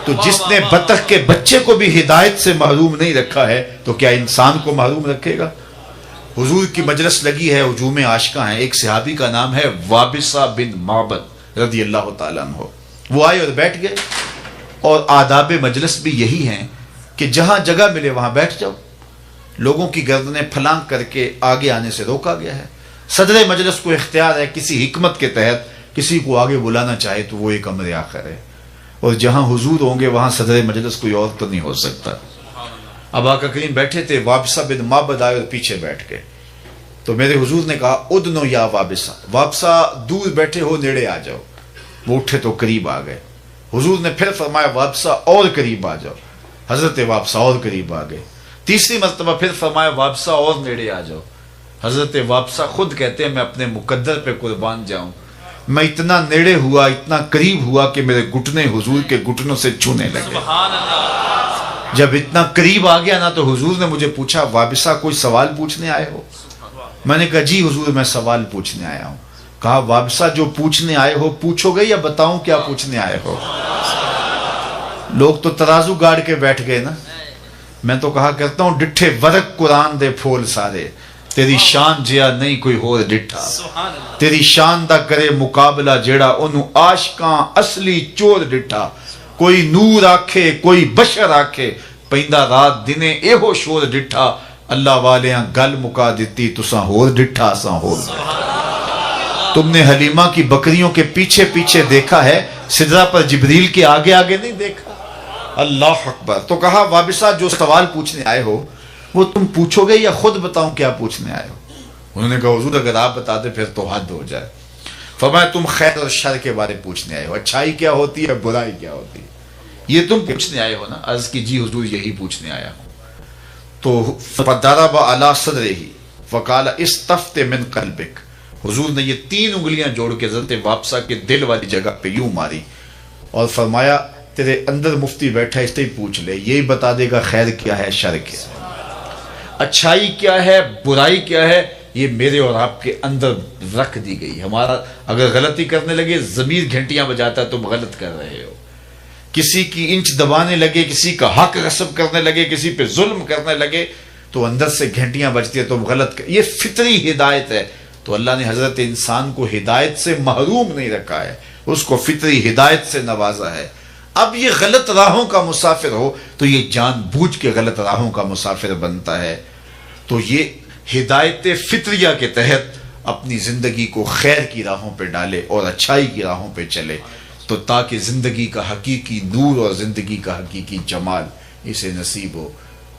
تو جس نے بطخ کے بچے کو بھی ہدایت سے محروم نہیں رکھا ہے تو کیا انسان کو محروم رکھے گا؟ حضور کی مجلس لگی ہے، ہجوم عاشقاں ہیں، ایک صحابی کا نام ہے وابصہ بن معبد رضی اللہ تعالیٰ عنہ۔ وہ آئے اور بیٹھ گئے، اور آداب مجلس بھی یہی ہیں کہ جہاں جگہ ملے وہاں بیٹھ جاؤ، لوگوں کی گردنیں پھلانگ کر کے آگے آنے سے روکا گیا ہے۔ صدر مجلس کو اختیار ہے کسی حکمت کے تحت کسی کو آگے بلانا چاہے تو وہ ایک امر آخر ہے، اور جہاں حضور ہوں گے وہاں صدر مجلس کوئی اور تو نہیں ہو سکتا۔ اب آقا کریم بیٹھے تھے، وابصہ بن معبد آئے اور پیچھے بیٹھ گئے، تو میرے حضور نے کہا ادنو یا وابصہ، وابصہ دور بیٹھے ہو نیڑے آ جاؤ۔ وہ اٹھے تو قریب آ گئے۔ حضور نے پھر فرمایا وابصہ اور قریب آ جاؤ۔ حضرت وابصہ اور قریب آ گئے۔ تیسری مرتبہ پھر فرمایا وابصہ اور نیڑے آ جاؤ۔ حضرت وابصہ خود کہتے ہیں میں اپنے مقدر پہ قربان جاؤں، میں اتنا نیڑے ہوا، اتنا قریب ہوا کہ میرے گھٹنے حضور کے گھٹنوں سے چھونے لگے۔ جب اتنا قریب آ گیا نا تو حضور نے مجھے پوچھا وابصہ کوئی سوال پوچھنے آئے ہو؟ میں نے کہا جی حضور میں سوال پوچھنے آیا ہوں۔ کہا وابصہ جو پوچھنے آئے ہو پوچھو گے یا بتاؤں کیا پوچھنے آئے ہو؟ لوگ تو ترازو گاڑ کے بیٹھ گئے نا۔ میں تو کہا کرتا ہوں ڈٹھے ورق قرآن دے پھول سارے، تیری شان جیا نہیں کوئی ہور ڈٹھا، تیری شان دا کرے مقابلہ جیڑا انہوں عاشقاں اصلی چور ڈٹھا، کوئی نور آکھے کوئی بشر آکھے، پیندہ رات دنے ایہو شور ڈٹھا، اللہ والیاں گل مکا دیتی تساں ہور ڈٹھا اساں ہور ڈٹھا۔ تم نے حلیمہ کی بکریوں کے پیچھے پیچھے دیکھا ہے، سدرہ پر جبریل کے آگے آگے نہیں دیکھا۔ اللہ اکبر۔ تو کہا وابصہ جو سوال پوچھنے آئے ہو وہ تم پوچھو گے یا خود بتاؤں کیا پوچھنے آئے ہو؟ انہوں نے کہا حضور اگر آپ بتا دیں پھر تو حد ہو جائے۔ فرمایا تم خیر اور شر کے بارے پوچھنے آئے ہو، اچھائی کیا ہوتی ہے برائی کیا ہوتی ہے، یہ تم پوچھنے آئے ہو نا؟ عرض کی جی حضور یہی پوچھنے آیا ہوں۔ تو فضرب علی صدرہ فقال استفت من قلبک، حضور نے یہ 3 انگلیاں جوڑ کے حضرت وابصہ کے دل والی جگہ پہ یوں ماری اور فرمایا تیرے اندر مفتی بیٹھا ہے، اس سے ہی پوچھ لے، یہی بتا دے گا خیر کیا ہے شر کیا ہے، اچھائی کیا ہے برائی کیا ہے، یہ میرے اور آپ کے اندر رکھ دی گئی۔ ہمارا اگر غلطی کرنے لگے ضمیر گھنٹیاں بجاتا ہے تم غلط کر رہے ہو، کسی کی انچ دبانے لگے، کسی کا حق غصب کرنے لگے، کسی پہ ظلم کرنے لگے تو اندر سے گھنٹیاں بجتی ہے تم غلط کر، یہ فطری ہدایت ہے۔ تو اللہ نے حضرت انسان کو ہدایت سے محروم نہیں رکھا ہے، اس کو فطری ہدایت سے نوازا ہے۔ اب یہ غلط راہوں کا مسافر ہو تو یہ جان بوجھ کے غلط راہوں کا مسافر بنتا ہے، تو یہ ہدایت فطریہ کے تحت اپنی زندگی کو خیر کی راہوں پہ ڈالے اور اچھائی کی راہوں پہ چلے، تو تاکہ زندگی کا حقیقی نور اور زندگی کا حقیقی جمال اسے نصیب ہو۔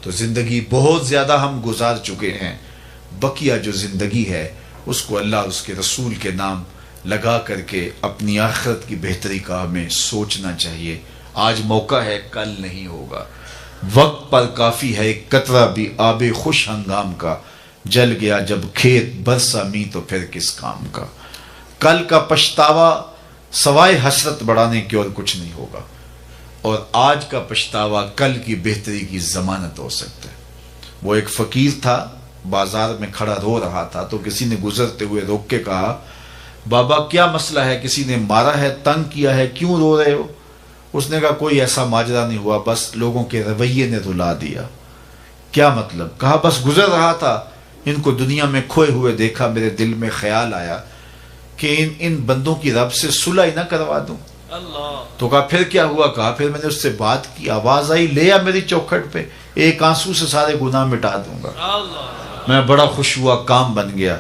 تو زندگی بہت زیادہ ہم گزار چکے ہیں، بقیہ جو زندگی ہے اس کو اللہ اور اس کے رسول کے نام لگا کر کے اپنی آخرت کی بہتری کا ہمیں سوچنا چاہیے۔ آج موقع ہے کل نہیں ہوگا، وقت پر کافی ہے ایک قطرہ بھی آب خوش ہنگام کا، جل گیا جب کھیت برسا می تو پھر کس کام کا۔ کل کا پچھتاوا سوائے حسرت بڑھانے کی اور کچھ نہیں ہوگا، اور آج کا پچھتاوا کل کی بہتری کی ضمانت ہو سکتا ہے۔ وہ ایک فقیر تھا، بازار میں کھڑا رو رہا تھا، تو کسی نے گزرتے ہوئے روک کے کہا بابا کیا مسئلہ ہے، کسی نے مارا ہے، تنگ کیا ہے، کیوں رو رہے ہو؟ اس نے کہا کوئی ایسا ماجرا نہیں ہوا، بس لوگوں کے رویے نے رلا دیا۔ کیا مطلب؟ کہا بس گزر رہا تھا، ان کو دنیا میں کھوئے ہوئے دیکھا، میرے دل میں خیال آیا کہ ان بندوں کی رب سے صلح ہی نہ کروا دوں۔ تو کہا پھر کیا ہوا؟ کہا پھر میں نے اس سے بات کی، آواز آئی لے آ میری چوکھٹ پہ، ایک آنسو سے سارے گناہ مٹا دوں گا۔ میں بڑا خوش ہوا، کام بن گیا۔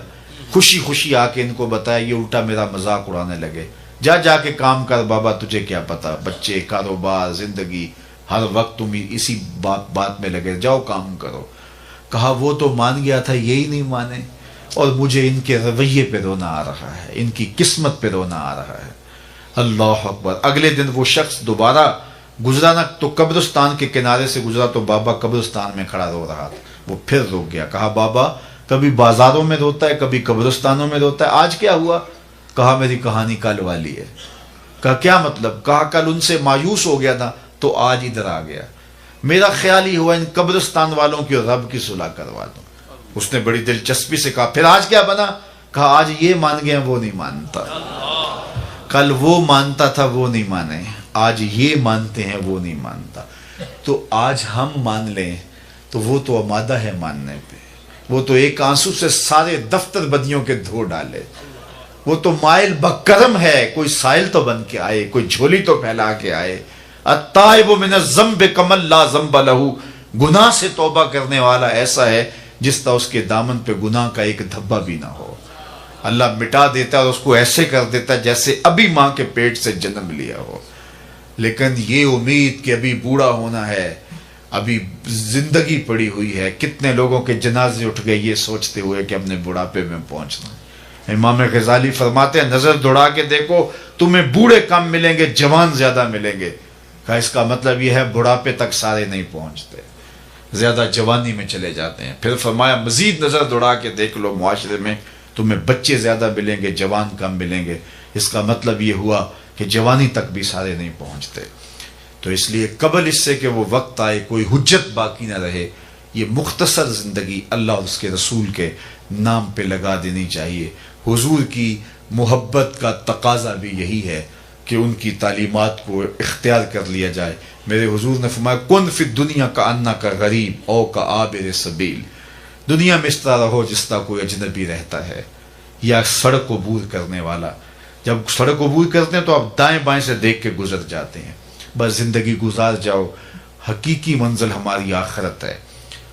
خوشی خوشی آ کے ان کو بتایا، یہ الٹا میرا مذاق اڑانے لگے، جا جا کے کام کر بابا، تجھے کیا پتا، بچے، کاروبار، زندگی، ہر وقت تم اسی بات میں لگے، جاؤ کام کرو۔ کہا وہ تو مان گیا تھا، یہی نہیں مانے، اور مجھے ان کے رویے پہ رونا آ رہا ہے، ان کی قسمت پہ رونا آ رہا ہے۔ اللہ اکبر۔ اگلے دن وہ شخص دوبارہ گزرا نہ تو قبرستان کے کنارے سے گزرا تو بابا قبرستان میں کھڑا رو رہا تھا، وہ پھر رک گیا۔ کہا بابا کبھی بازاروں میں روتا ہے، کبھی قبرستانوں میں روتا ہے، آج کیا ہوا؟ کہا میری کہانی کل والی ہے۔ کہا کیا مطلب؟ کہا کل ان سے مایوس ہو گیا تھا تو آج ادھر آ گیا، میرا خیال ہی ہوا ان قبرستان والوں کی اور رب کی صلح کروا دوں۔ اس نے بڑی دلچسپی سے کہا پھر آج کیا بنا؟ کہا آج یہ مان گیا وہ نہیں مانتا، کل وہ مانتا تھا وہ نہیں مانے، آج یہ مانتے ہیں وہ نہیں مانتا۔ تو آج ہم مان لیں تو وہ تو آمادہ ہے ماننے پہ، وہ تو ایک آنسو سے سارے دفتر بدیوں کے دھو ڈالے، وہ تو مائل بکرم ہے، کوئی سائل تو بن کے آئے، کوئی جھولی تو پھیلا کے آئے۔ التائب من الذنب کمن لا ذنب لہ، گناہ سے توبہ کرنے والا ایسا ہے جس طرح اس کے دامن پہ گناہ کا ایک دھبا بھی نہ ہو۔ اللہ مٹا دیتا ہے اور اس کو ایسے کر دیتا ہے جیسے ابھی ماں کے پیٹ سے جنم لیا ہو۔ لیکن یہ امید کہ ابھی بوڑھا ہونا ہے، ابھی زندگی پڑی ہوئی ہے، کتنے لوگوں کے جنازے اٹھ گئے یہ سوچتے ہوئے کہ اپنے بڑھاپے میں پہنچنا۔ امام غزالی فرماتے ہیں نظر دوڑا کے دیکھو تمہیں بوڑھے کم ملیں گے، جوان زیادہ ملیں گے۔ کہا اس کا مطلب یہ ہے بڑھاپے تک سارے نہیں پہنچتے، زیادہ جوانی میں چلے جاتے ہیں۔ پھر فرمایا مزید نظر دوڑا کے دیکھ لو معاشرے میں تمہیں بچے زیادہ ملیں گے، جوان کم ملیں گے۔ اس کا مطلب یہ ہوا کہ جوانی تک بھی سارے نہیں پہنچتے۔ تو اس لیے قبل اس سے کہ وہ وقت آئے کوئی حجت باقی نہ رہے، یہ مختصر زندگی اللہ اور اس کے رسول کے نام پہ لگا دینی چاہیے۔ حضور کی محبت کا تقاضا بھی یہی ہے کہ ان کی تعلیمات کو اختیار کر لیا جائے۔ میرے حضور نے فرمایا کن فی الدنیا کا انا کا غریب او کا عابر سبیل، دنیا میں اس طرح رہو جس طرح کوئی اجنبی رہتا ہے یا سڑک عبور کرنے والا۔ جب سڑک عبور کرتے ہیں تو آپ دائیں بائیں سے دیکھ کے گزر جاتے ہیں، بس زندگی گزار جاؤ۔ حقیقی منزل ہماری آخرت ہے،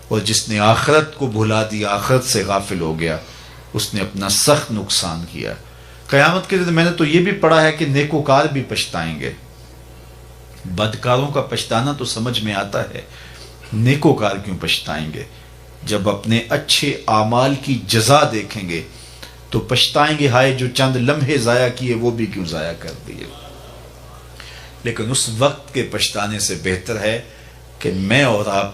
اور جس نے آخرت کو بھلا دی، آخرت سے غافل ہو گیا، اس نے اپنا سخت نقصان کیا۔ قیامت کے دن میں نے تو یہ بھی پڑھا ہے کہ نیکوکار بھی پچھتائیں گے۔ بدکاروں کا پچھتانا تو سمجھ میں آتا ہے، نیکوکار کیوں پچھتائیں گے؟ جب اپنے اچھے اعمال کی جزا دیکھیں گے تو پچھتائیں گے، ہائے جو چند لمحے ضائع کیے وہ بھی کیوں ضائع کر دیے۔ لیکن اس وقت کے پچھتانے سے بہتر ہے کہ میں اور آپ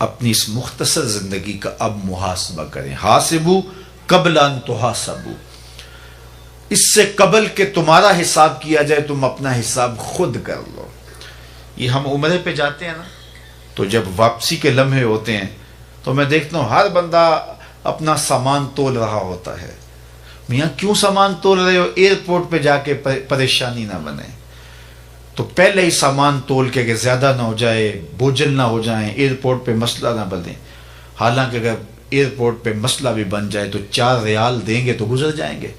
اپنی اس مختصر زندگی کا اب محاسبہ کریں۔ حاسبو قبل ان تحاسبو، اس سے قبل کہ تمہارا حساب کیا جائے تم اپنا حساب خود کر لو۔ یہ ہم عمرے پہ جاتے ہیں نا، تو جب واپسی کے لمحے ہوتے ہیں تو میں دیکھتا ہوں ہر بندہ اپنا سامان تول رہا ہوتا ہے۔ میاں کیوں سامان تول رہے ہو؟ ایئرپورٹ پہ جا کے پریشانی نہ بنے، تو پہلے ہی سامان تول کے کہ زیادہ نہ ہو جائے، بوجھل نہ ہو جائیں، ایئرپورٹ پہ مسئلہ نہ بنے۔ حالانکہ اگر ایئرپورٹ پہ مسئلہ بھی بن جائے تو 4 ریال دیں گے تو گزر جائیں گے،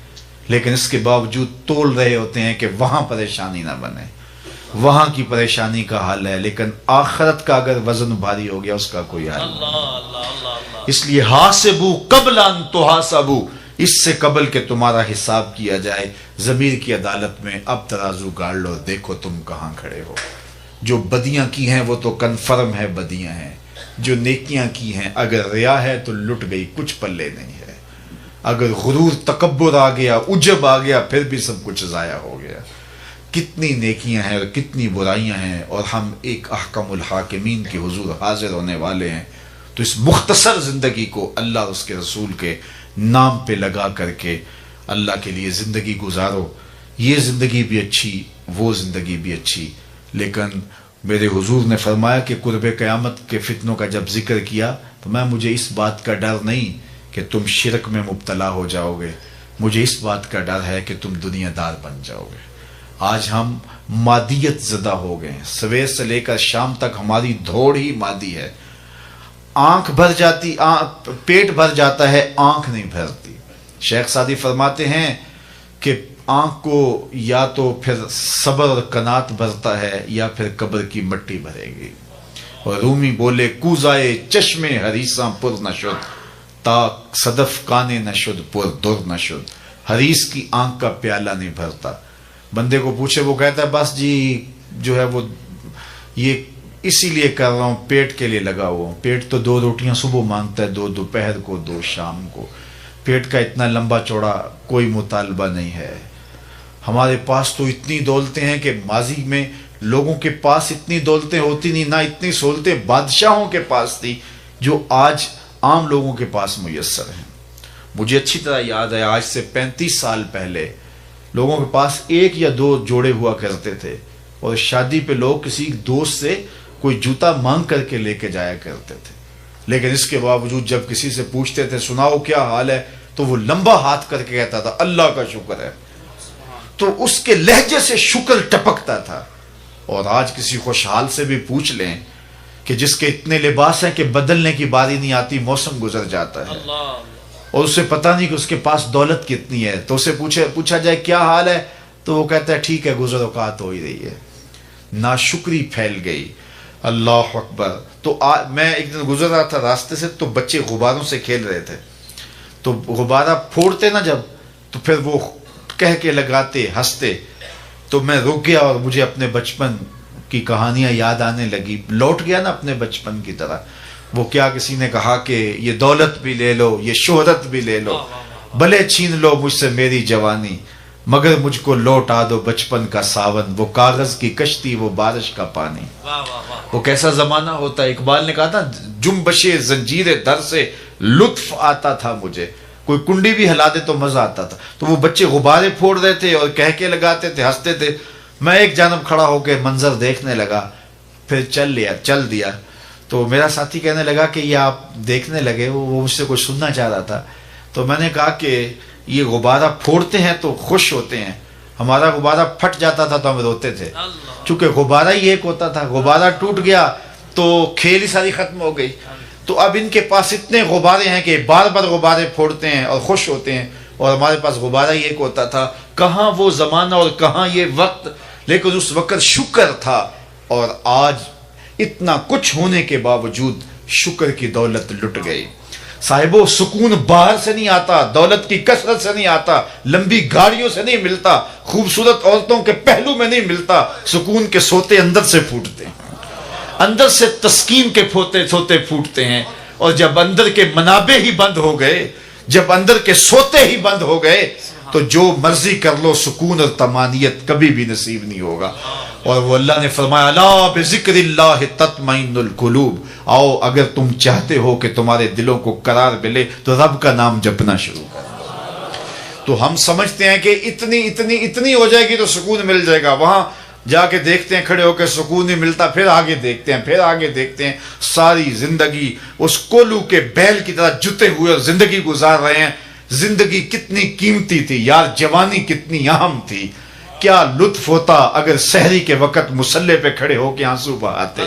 لیکن اس کے باوجود تول رہے ہوتے ہیں کہ وہاں پریشانی نہ بنے۔ وہاں کی پریشانی کا حل ہے، لیکن آخرت کا اگر وزن بھاری ہو گیا اس کا کوئی حل نہیں۔ اس لیے حاسبو قبل ان تحاسبو، اس سے قبل کہ تمہارا حساب کیا جائے، ضمیر کی عدالت میں اب ترازو گاڑ لو، دیکھو تم کہاں کھڑے ہو۔ جو بدیاں کی ہیں وہ تو کنفرم ہے بدیاں ہیں، جو نیکیاں کی ہیں اگر ریا ہے تو لٹ گئی، کچھ پلے نہیں ہے۔ اگر غرور تکبر آ گیا، عجب آ گیا، پھر بھی سب کچھ ضائع ہو گیا۔ کتنی نیکیاں ہیں اور کتنی برائیاں ہیں، اور ہم ایک احکم الحاکمین کے حضور حاضر ہونے والے ہیں۔ تو اس مختصر زندگی کو اللہ اور اس کے رسول کے نام پہ لگا کر کے اللہ کے لیے زندگی گزارو۔ یہ زندگی بھی اچھی، وہ زندگی بھی اچھی، لیکن میرے حضور نے فرمایا کہ قرب قیامت کے فتنوں کا جب ذکر کیا تو مجھے اس بات کا ڈر نہیں کہ تم شرک میں مبتلا ہو جاؤ گے، مجھے اس بات کا ڈر ہے کہ تم دنیا دار بن جاؤ گے۔ آج ہم مادیت زدہ ہو گئے ہیں، سویر سے لے کر شام تک ہماری دھوڑ ہی مادی ہے۔ آنکھ بھر جاتی، پیٹ بھر جاتا ہے، آنکھ نہیں بھرتی۔ شیخ سعدی فرماتے ہیں کہ آنکھ کو یا تو پھر صبر اور قناعت بھرتا ہے یا پھر قبر کی مٹی بھرے گی۔ اور رومی بولے کوزائے چشمے حریصاں پر نشد، تا صدف کانے نشد پر در نشد۔ حریص کی آنکھ کا پیالہ نہیں بھرتا۔ بندے کو پوچھے وہ کہتا ہے بس جی جو ہے وہ یہ اسی لیے کر رہا ہوں، پیٹ کے لیے لگا ہوا ہوں۔ پیٹ تو 2 روٹیاں صبح مانگتا ہے، 2 دوپہر کو، 2 شام کو۔ پیٹ کا اتنا لمبا چوڑا کوئی مطالبہ نہیں ہے۔ ہمارے پاس تو اتنی دولتیں ہیں کہ ماضی میں لوگوں کے پاس اتنی دولتیں ہوتی نہیں، نہ اتنی سہولتیں بادشاہوں کے پاس تھی جو آج عام لوگوں کے پاس میسر ہیں۔ مجھے اچھی طرح یاد ہے آج سے 35 سال پہلے لوگوں کے پاس ایک یا دو جوڑے ہوا کرتے تھے، اور شادی پہ لوگ کسی دوست سے کوئی جوتا مانگ کر کے لے کے جایا کرتے تھے، لیکن اس کے باوجود جب کسی سے پوچھتے تھے سناؤ کیا حال ہے، تو وہ لمبا ہاتھ کر کے کہتا تھا اللہ کا شکر ہے، تو اس کے لہجے سے شکر ٹپکتا تھا۔ اور آج کسی خوشحال سے بھی پوچھ لیں کہ جس کے اتنے لباس ہیں کہ بدلنے کی باری نہیں آتی، موسم گزر جاتا ہے، اور اسے پتہ نہیں کہ اس کے پاس دولت کتنی ہے، تو اسے پوچھا جائے کیا حال ہے، تو وہ کہتا ہے ٹھیک ہے، گزر اوقات ہو ہی رہی ہے۔ ناشکری پھیل گئی، اللہ اکبر۔ تو میں ایک دن گزر رہا تھا راستے سے، تو بچے غباروں سے کھیل رہے تھے، تو غبارہ پھوڑتے نا جب، تو پھر وہ کہہ کے لگاتے ہنستے، تو میں رک گیا اور مجھے اپنے بچپن کی کہانیاں یاد آنے لگی، لوٹ گیا نا اپنے بچپن کی طرح۔ وہ کیا کسی نے کہا کہ یہ دولت بھی لے لو، یہ شہرت بھی لے لو، بھلے چھین لو مجھ سے میری جوانی، مگر مجھ کو لوٹا دو بچپن کا ساون، وہ کاغذ کی کشتی، وہ بارش کا پانی۔ وہ کیسا زمانہ ہوتا ہے۔ اقبال نے کہا تھا جنبش زنجیر در سے لطف آتا تھا مجھے، کوئی کنڈی بھی ہلا دے تو مزہ آتا تھا۔ تو وہ بچے غبارے پھوڑ رہے تھے اور کہہ کے لگاتے تھے، ہنستے تھے، میں ایک جانب کھڑا ہو کے منظر دیکھنے لگا، پھر چل دیا۔ تو میرا ساتھی کہنے لگا کہ یہ آپ دیکھنے لگے، وہ مجھ سے کچھ سننا چاہ رہا تھا۔ تو میں نے کہا کہ یہ غبارہ پھوڑتے ہیں تو خوش ہوتے ہیں، ہمارا غبارہ پھٹ جاتا تھا تو ہم روتے تھے، چونکہ غبارہ ہی ایک ہوتا تھا، غبارہ ٹوٹ گیا تو کھیل ہی ساری ختم ہو گئی۔ تو اب ان کے پاس اتنے غبارے ہیں کہ بار بار غبارے پھوڑتے ہیں اور خوش ہوتے ہیں، اور ہمارے پاس غبارہ ہی ایک ہوتا تھا۔ کہاں وہ زمانہ اور کہاں یہ وقت، لیکن اس وقت شکر تھا، اور آج اتنا کچھ ہونے کے باوجود شکر کی دولت لٹ گئی۔ صاحبو، سکون باہر سے نہیں آتا، دولت کی کثرت سے نہیں آتا، لمبی گاڑیوں سے نہیں ملتا، خوبصورت عورتوں کے پہلو میں نہیں ملتا، سکون کے سوتے اندر سے پھوٹتے ہیں، اندر سے تسکین کے سوتے پھوٹتے ہیں۔ اور جب اندر کے منابع ہی بند ہو گئے، جب اندر کے سوتے ہی بند ہو گئے، تو جو مرضی کر لو سکون اور طمانینت کبھی بھی نصیب نہیں ہوگا۔ اور وہ اللہ نے فرمایا الا بذکر اللہ تطمئن القلوب، آؤ اگر تم چاہتے ہو کہ تمہارے دلوں کو قرار ملے تو رب کا نام جپنا شروع کرو۔ تو ہم سمجھتے ہیں کہ اتنی ہو جائے گی تو سکون مل جائے گا، وہاں جا کے دیکھتے ہیں کھڑے ہو کے سکون نہیں ملتا، پھر آگے دیکھتے ہیں، ساری زندگی اس کولو کے بیل کی طرح جتے ہوئے اور زندگی گزار رہے ہیں۔ زندگی کتنی قیمتی تھی یار، جوانی کتنی اہم تھی، کیا لطف ہوتا اگر سحری کے وقت مصلے پہ کھڑے ہو کے آنسو بہاتے،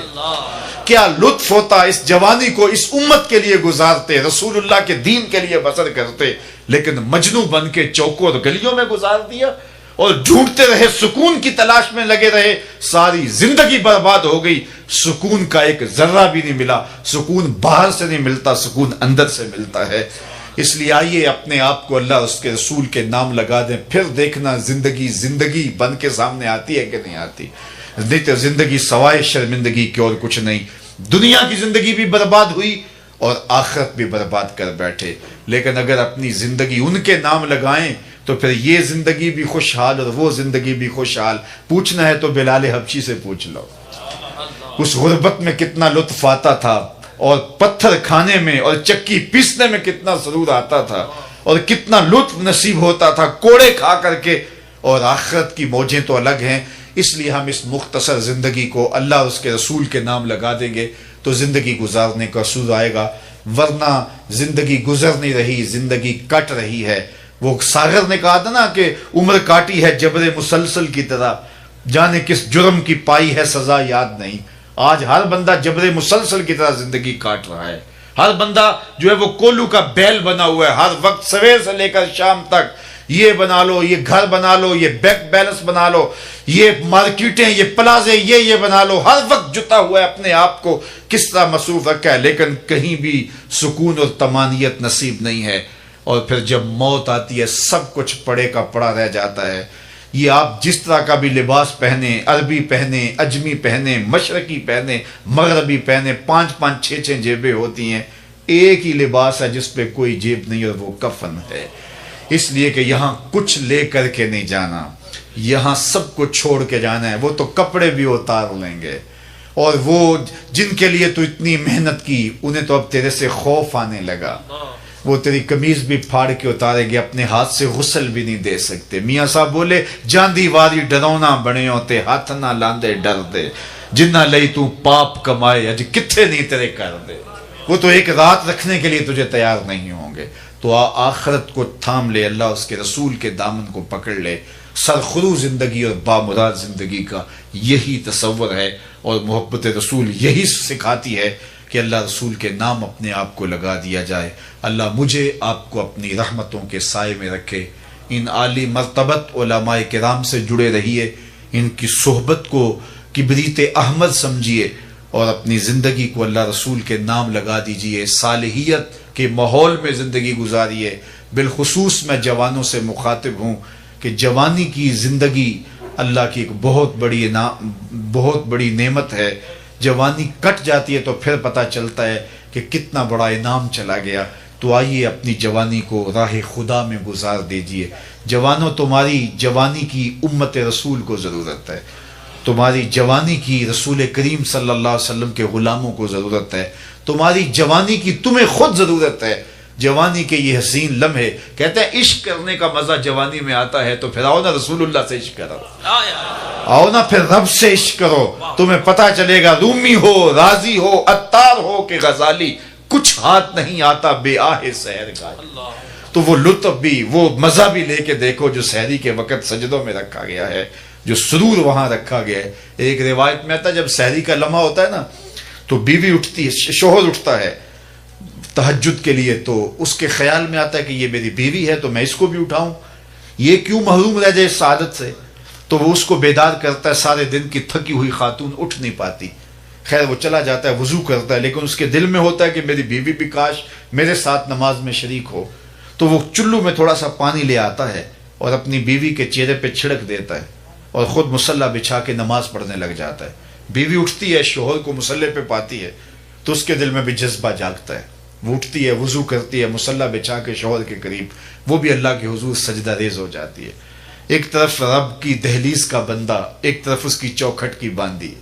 کیا لطف ہوتا اس جوانی کو اس امت کے لیے گزارتے، رسول اللہ کے دین کے لیے بسر کرتے، لیکن مجنوں بن کے چوکوں اور گلیوں میں گزار دیا، اور ڈھونڈتے رہے، سکون کی تلاش میں لگے رہے، ساری زندگی برباد ہو گئی، سکون کا ایک ذرہ بھی نہیں ملا۔ سکون باہر سے نہیں ملتا، سکون اندر سے ملتا ہے۔ اس لیے آئیے اپنے آپ کو اللہ اور اس کے رسول کے نام لگا دیں، پھر دیکھنا زندگی بن کے سامنے آتی ہے کہ نہیں آتی۔ نہیں تو زندگی سوائے شرمندگی کے اور کچھ نہیں۔ دنیا کی زندگی بھی برباد ہوئی اور آخرت بھی برباد کر بیٹھے، لیکن اگر اپنی زندگی ان کے نام لگائیں تو پھر یہ زندگی بھی خوشحال اور وہ زندگی بھی خوشحال۔ پوچھنا ہے تو بلال حبشی سے پوچھ لو، اس غربت میں کتنا لطف آتا تھا، اور پتھر کھانے میں اور چکی پیسنے میں کتنا سرور آتا تھا، اور کتنا لطف نصیب ہوتا تھا کوڑے کھا کر کے۔ اور آخرت کی موجیں تو الگ ہیں۔ اس لیے ہم اس مختصر زندگی کو اللہ اور اس کے رسول کے نام لگا دیں گے تو زندگی گزارنے کا سود آئے گا، ورنہ زندگی گزر نہیں رہی، زندگی کٹ رہی ہے۔ وہ ساغر نے کہا تھا نا کہ عمر کاٹی ہے جبر مسلسل کی طرح، جانے کس جرم کی پائی ہے سزا یاد نہیں۔ آج ہر بندہ جبر مسلسل کی طرح زندگی کاٹ رہا ہے، ہر بندہ جو ہے وہ کولو کا بیل بنا ہوا ہے، ہر وقت سویر سے لے کر شام تک یہ بنا لو، یہ گھر بنا لو، یہ بینک بیلنس بنا لو، یہ مارکیٹیں، یہ پلازے، یہ بنا لو، ہر وقت جتا ہوا ہے، اپنے آپ کو کس طرح مصروف رکھا ہے، لیکن کہیں بھی سکون اور طمانینت نصیب نہیں ہے۔ اور پھر جب موت آتی ہے سب کچھ پڑے کا پڑا رہ جاتا ہے۔ یہ آپ جس طرح کا بھی لباس پہنے، عربی پہنے، اجمی پہنے، مشرقی پہنے، مغربی پہنے، 5 6 جیبیں ہوتی ہیں، ایک ہی لباس ہے جس پہ کوئی جیب نہیں اور وہ کفن ہے۔ اس لیے کہ یہاں کچھ لے کر کے نہیں جانا، یہاں سب کو چھوڑ کے جانا ہے۔ وہ تو کپڑے بھی اتار لیں گے، اور وہ جن کے لیے تو اتنی محنت کی انہیں تو اب تیرے سے خوف آنے لگا۔ وہ تیری قمیض بھی پھاڑ کے اتاریں گے، اپنے ہاتھ سے غسل بھی نہیں دے سکتے۔ میاں صاحب بولے جاندی واری ڈرونا بنیو تے ہاتھ نہ لاندے ڈر دے، جنہ لئی تو پاپ کمائے اج کتھے نہیں تیرے کر دے۔ وہ تو ایک رات رکھنے کے لیے تجھے تیار نہیں ہوں گے۔ تو آخرت کو تھام لے، اللہ اس کے رسول کے دامن کو پکڑ لے۔ سرخرو زندگی اور بامراد زندگی کا یہی تصور ہے، اور محبت رسول یہی سکھاتی ہے کہ اللہ رسول کے نام اپنے آپ کو لگا دیا جائے۔ اللہ مجھے آپ کو اپنی رحمتوں کے سائے میں رکھے۔ ان عالی مرتبت علماء کرام سے جڑے رہیے، ان کی صحبت کو کبریت احمد سمجھیے، اور اپنی زندگی کو اللہ رسول کے نام لگا دیجئے، صالحیت کے ماحول میں زندگی گزاریے۔ بالخصوص میں جوانوں سے مخاطب ہوں کہ جوانی کی زندگی اللہ کی ایک بہت بڑی نعمت ہے۔ جوانی کٹ جاتی ہے تو پھر پتہ چلتا ہے کہ کتنا بڑا انعام چلا گیا۔ تو آئیے اپنی جوانی کو راہ خدا میں گزار دیجئے۔ جوانوں، تمہاری جوانی کی امت رسول کو ضرورت ہے، تمہاری جوانی کی رسول کریم صلی اللہ علیہ وسلم کے غلاموں کو ضرورت ہے، تمہاری جوانی کی تمہیں خود ضرورت ہے۔ جوانی کے یہ حسین لمحے، کہتے ہیں عشق کرنے کا مزہ جوانی میں آتا ہے، تو پھر آؤ نا رسول اللہ سے عشق کرو، آؤ نا پھر رب سے عشق کرو، تمہیں پتہ چلے گا رومی ہو، رازی ہو، عطار ہو کہ غزالی، کچھ ہاتھ نہیں آتا بے آہ سحر کا۔ تو وہ لطف بھی، وہ مزہ بھی لے کے دیکھو جو سحری کے وقت سجدوں میں رکھا گیا ہے، جو سرور وہاں رکھا گیا ہے۔ ایک روایت میں آتا ہے جب سحری کا لمحہ ہوتا ہے نا تو بیوی اٹھتی ہے، شوہر اٹھتا ہے تہجد کے لیے، تو اس کے خیال میں آتا ہے کہ یہ میری بیوی ہے تو میں اس کو بھی اٹھاؤں، یہ کیوں محروم رہ جائے سعادت سے۔ تو وہ اس کو بیدار کرتا ہے، سارے دن کی تھکی ہوئی خاتون اٹھ نہیں پاتی، خیر وہ چلا جاتا ہے، وضو کرتا ہے، لیکن اس کے دل میں ہوتا ہے کہ میری بیوی بھی کاش میرے ساتھ نماز میں شریک ہو۔ تو وہ چلو میں تھوڑا سا پانی لے آتا ہے اور اپنی بیوی کے چہرے پہ چھڑک دیتا ہے اور خود مصلی بچھا کے نماز پڑھنے لگ جاتا ہے۔ بیوی اٹھتی ہے، شوہر کو مصلی پہ پاتی ہے تو اس کے دل میں بھی جذبہ جاگتا ہے، وہ اٹھتی ہے، وضو کرتی ہے، مصلی بچھا کے شوہر کے قریب، وہ بھی اللہ کے حضور سجدہ ریز ہو جاتی ہے۔ ایک طرف رب کی دہلیز کا بندہ، ایک طرف اس کی چوکھٹ کی باندی،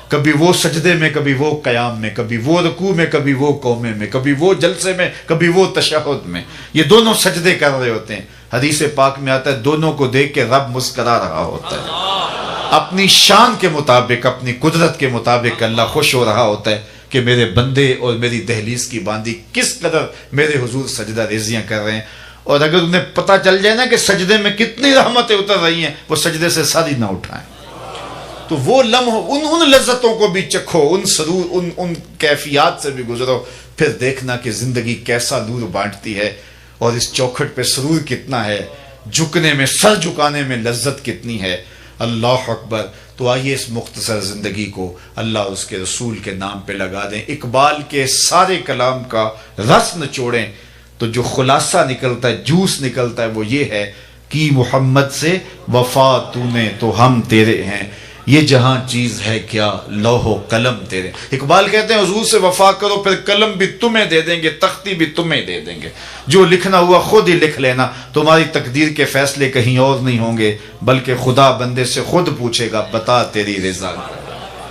کبھی وہ سجدے میں، کبھی وہ قیام میں، کبھی وہ رکوع میں، کبھی وہ قومے میں، کبھی وہ جلسے میں، کبھی وہ تشہد میں، یہ دونوں سجدے کر رہے ہوتے ہیں۔ حدیث پاک میں آتا ہے دونوں کو دیکھ کے رب مسکرا رہا ہوتا ہے، اپنی شان کے مطابق، اپنی قدرت کے مطابق اللہ خوش ہو رہا ہوتا ہے کہ میرے بندے اور میری دہلیز کی باندی کس قدر میرے حضور سجدہ ریزیاں کر رہے ہیں۔ اور اگر انہیں پتہ چل جائے نا کہ سجدے میں کتنی رحمتیں اتر رہی ہیں، وہ سجدے سے ساری نہ اٹھائیں۔ تو وہ لمحہ ان لذتوں کو بھی چکھو، ان سرور، ان کیفیات سے بھی گزرو، پھر دیکھنا کہ زندگی کیسا نور بانٹتی ہے، اور اس چوکھٹ پہ سرور کتنا ہے، جھکنے میں، سر جھکانے میں لذت کتنی ہے۔ اللہ اکبر۔ تو آئیے اس مختصر زندگی کو اللہ اور اس کے رسول کے نام پہ لگا دیں، اقبال کے سارے کلام کا رس نچوڑیں، تو جو خلاصہ نکلتا ہے، جوس نکلتا ہے، وہ یہ ہے کہ محمد سے وفا تو نے تو ہم تیرے ہیں، یہ جہاں چیز ہے کیا لوح و قلم تیرے۔ اقبال کہتے ہیں حضور سے وفا کرو، پھر قلم بھی تمہیں دے دیں گے، تختی بھی تمہیں دے دیں گے، جو لکھنا ہوا خود ہی لکھ لینا، تمہاری تقدیر کے فیصلے کہیں اور نہیں ہوں گے، بلکہ خدا بندے سے خود پوچھے گا بتا تیری رضا۔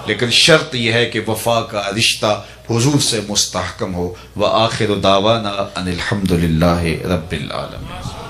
لیکن شرط یہ ہے کہ وفا کا رشتہ حضور سے مستحکم ہو۔ وآخر دعوانا ان الحمد للہ رب العالمین۔